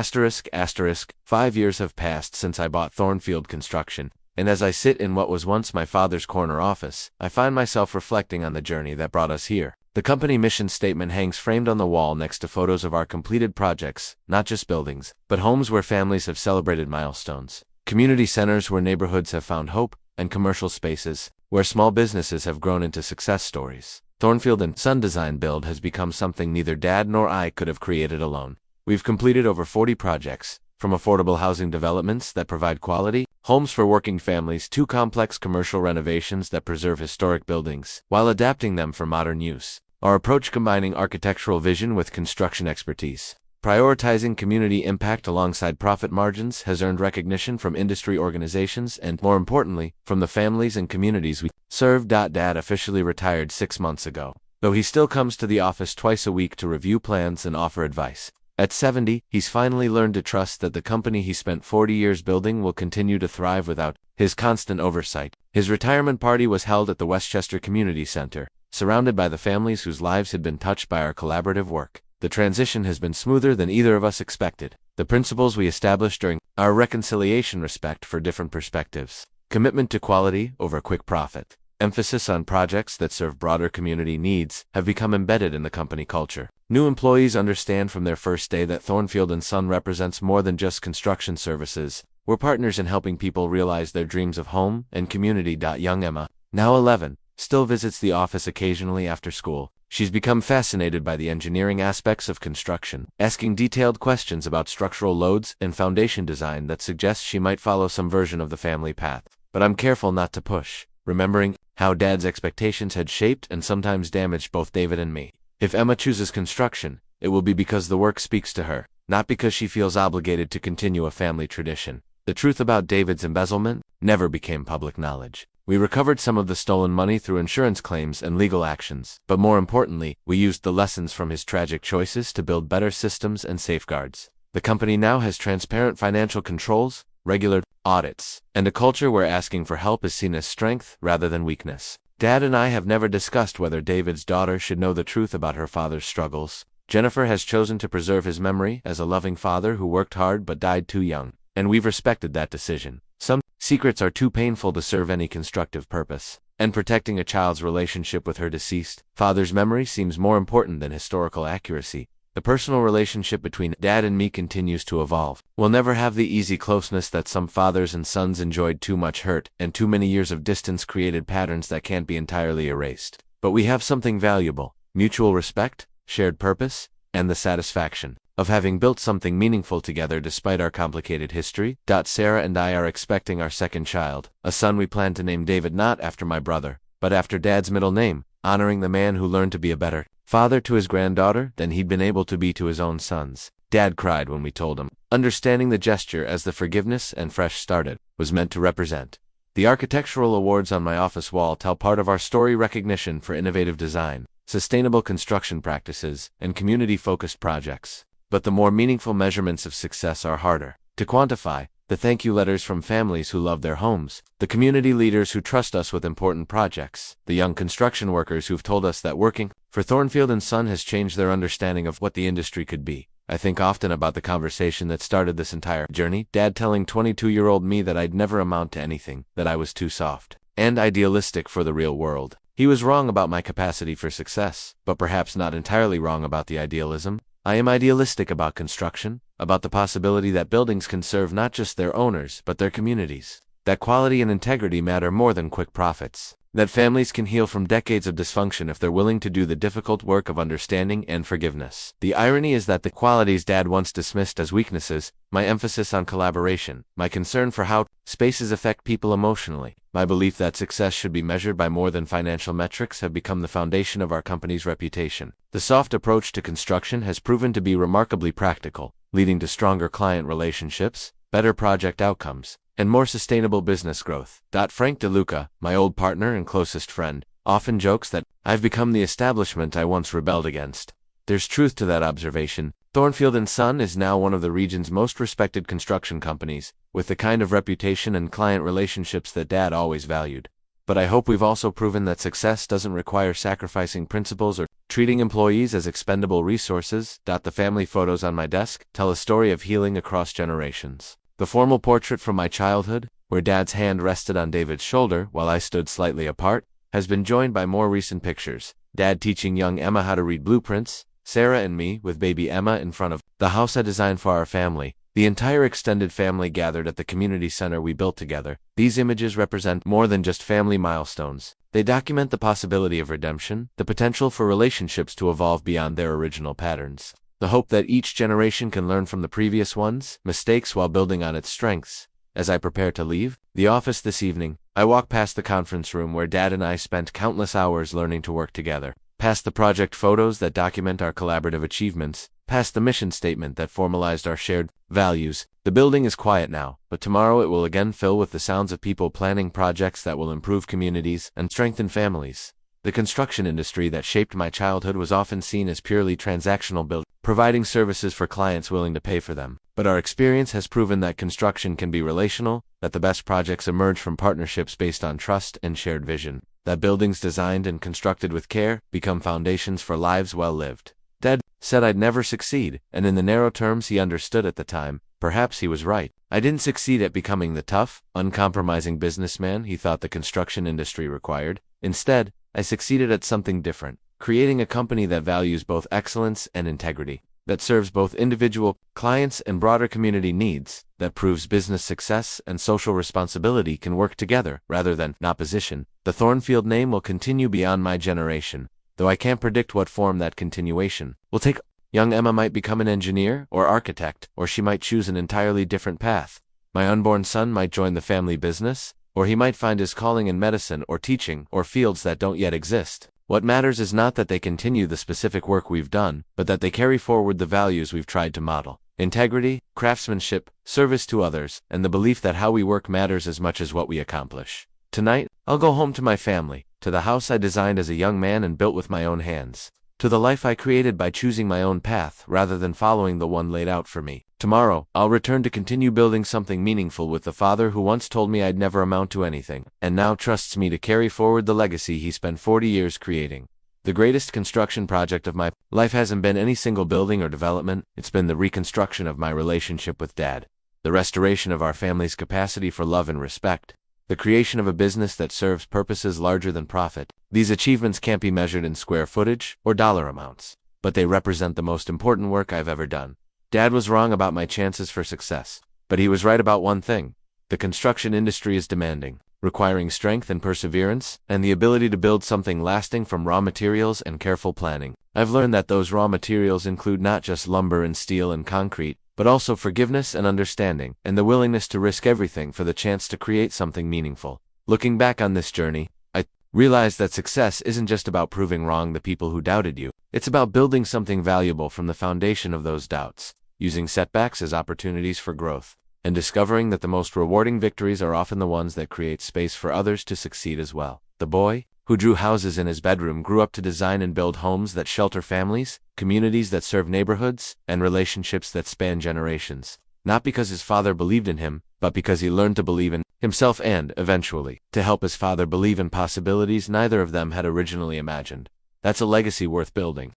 5 years have passed since I bought Thornfield Construction, and as I sit in what was once my father's corner office, I find myself reflecting on the journey that brought us here. The company mission statement hangs framed on the wall next to photos of our completed projects, not just buildings, but homes where families have celebrated milestones, community centers where neighborhoods have found hope, and commercial spaces where small businesses have grown into success stories. Thornfield and Son Design Build has become something neither Dad nor I could have created alone. We've completed over 40 projects, from affordable housing developments that provide quality homes for working families to complex commercial renovations that preserve historic buildings while adapting them for modern use. Our approach combining architectural vision with construction expertise, prioritizing community impact alongside profit margins, has earned recognition from industry organizations and, more importantly, from the families and communities we serve. Dad officially retired 6 months ago, though he still comes to the office twice a week to review plans and offer advice. At 70, he's finally learned to trust that the company he spent 40 years building will continue to thrive without his constant oversight. His retirement party was held at the Westchester Community Center, surrounded by the families whose lives had been touched by our collaborative work. The transition has been smoother than either of us expected. The principles we established during our reconciliation: respect for different perspectives, commitment to quality over quick profit, emphasis on projects that serve broader community needs, have become embedded in the company culture. New employees understand from their first day that Thornfield & Son represents more than just construction services. We're partners in helping people realize their dreams of home and community. Young Emma, now 11, still visits the office occasionally after school. She's become fascinated by the engineering aspects of construction, asking detailed questions about structural loads and foundation design that suggests she might follow some version of the family path. But I'm careful not to push, remembering how Dad's expectations had shaped and sometimes damaged both David and me. If Emma chooses construction, it will be because the work speaks to her, not because she feels obligated to continue a family tradition. The truth about David's embezzlement never became public knowledge. We recovered some of the stolen money through insurance claims and legal actions, but more importantly, we used the lessons from his tragic choices to build better systems and safeguards. The company now has transparent financial controls, regular audits, and a culture where asking for help is seen as strength rather than weakness. Dad and I have never discussed whether David's daughter should know the truth about her father's struggles. Jennifer has chosen to preserve his memory as a loving father who worked hard but died too young, and we've respected that decision. Some secrets are too painful to serve any constructive purpose, and protecting a child's relationship with her deceased father's memory seems more important than historical accuracy. The personal relationship between Dad and me continues to evolve. We'll never have the easy closeness that some fathers and sons enjoyed. Too much hurt and too many years of distance created patterns that can't be entirely erased. But we have something valuable: mutual respect, shared purpose, and the satisfaction of having built something meaningful together despite our complicated history. Sarah and I are expecting our second child, a son we plan to name David, not after my brother, but after Dad's middle name, honoring the man who learned to be a better father to his granddaughter than he'd been able to be to his own sons. Dad cried when we told him, understanding the gesture as the forgiveness and fresh start was meant to represent. The architectural awards on my office wall tell part of our story: recognition for innovative design, sustainable construction practices, and community-focused projects. But the more meaningful measurements of success are harder to quantify: the thank you letters from families who love their homes, the community leaders who trust us with important projects, the young construction workers who've told us that working for Thornfield & Son has changed their understanding of what the industry could be. I think often about the conversation that started this entire journey: Dad telling 22-year-old me that I'd never amount to anything, that I was too soft and idealistic for the real world. He was wrong about my capacity for success, but perhaps not entirely wrong about the idealism. I am idealistic about construction, about the possibility that buildings can serve not just their owners but their communities, that quality and integrity matter more than quick profits, that families can heal from decades of dysfunction if they're willing to do the difficult work of understanding and forgiveness. The irony is that the qualities Dad once dismissed as weaknesses, my emphasis on collaboration, my concern for how spaces affect people emotionally, my belief that success should be measured by more than financial metrics, have become the foundation of our company's reputation. The soft approach to construction has proven to be remarkably practical, leading to stronger client relationships, better project outcomes, and more sustainable business growth. Frank DeLuca, my old partner and closest friend, often jokes that I've become the establishment I once rebelled against. There's truth to that observation. Thornfield & Son is now one of the region's most respected construction companies, with the kind of reputation and client relationships that Dad always valued. But I hope we've also proven that success doesn't require sacrificing principles or treating employees as expendable resources. The family photos on my desk tell a story of healing across generations. The formal portrait from my childhood, where Dad's hand rested on David's shoulder while I stood slightly apart, has been joined by more recent pictures, Dad teaching young Emma how to read blueprints, Sarah and me with baby Emma in front of the house I designed for our family. The entire extended family gathered at the community center we built together. These images represent more than just family milestones. They document the possibility of redemption, the potential for relationships to evolve beyond their original patterns, the hope that each generation can learn from the previous one's mistakes while building on its strengths. As I prepare to leave the office this evening, I walk past the conference room where Dad and I spent countless hours learning to work together, past the project photos that document our collaborative achievements, past the mission statement that formalized our shared values. The building is quiet now, but tomorrow it will again fill with the sounds of people planning projects that will improve communities and strengthen families. The construction industry that shaped my childhood was often seen as purely transactional building, providing services for clients willing to pay for them. But our experience has proven that construction can be relational, that the best projects emerge from partnerships based on trust and shared vision, that buildings designed and constructed with care become foundations for lives well lived. Dad said I'd never succeed, and in the narrow terms he understood at the time, perhaps he was right. I didn't succeed at becoming the tough, uncompromising businessman he thought the construction industry required. Instead, I succeeded at something different, creating a company that values both excellence and integrity, that serves both individual clients and broader community needs, that proves business success and social responsibility can work together rather than in opposition. The Thornfield name will continue beyond my generation, though I can't predict what form that continuation will take. Young Emma might become an engineer or architect, or she might choose an entirely different path. My unborn son might join the family business, or he might find his calling in medicine or teaching or fields that don't yet exist. What matters is not that they continue the specific work we've done, but that they carry forward the values we've tried to model: integrity, craftsmanship, service to others, and the belief that how we work matters as much as what we accomplish. Tonight, I'll go home to my family, to the house I designed as a young man and built with my own hands, to the life I created by choosing my own path rather than following the one laid out for me. Tomorrow, I'll return to continue building something meaningful with the father who once told me I'd never amount to anything, and now trusts me to carry forward the legacy he spent 40 years creating. The greatest construction project of my life hasn't been any single building or development, it's been the reconstruction of my relationship with Dad, the restoration of our family's capacity for love and respect, the creation of a business that serves purposes larger than profit. These achievements can't be measured in square footage or dollar amounts, but they represent the most important work I've ever done. Dad was wrong about my chances for success, but he was right about one thing: the construction industry is demanding, requiring strength and perseverance, and the ability to build something lasting from raw materials and careful planning. I've learned that those raw materials include not just lumber and steel and concrete, but also forgiveness and understanding, and the willingness to risk everything for the chance to create something meaningful. Looking back on this journey, I realized that success isn't just about proving wrong the people who doubted you. It's about building something valuable from the foundation of those doubts, using setbacks as opportunities for growth, and discovering that the most rewarding victories are often the ones that create space for others to succeed as well. The boy who drew houses in his bedroom grew up to design and build homes that shelter families, communities that serve neighborhoods, and relationships that span generations. Not because his father believed in him, but because he learned to believe in himself and, eventually, to help his father believe in possibilities neither of them had originally imagined. That's a legacy worth building.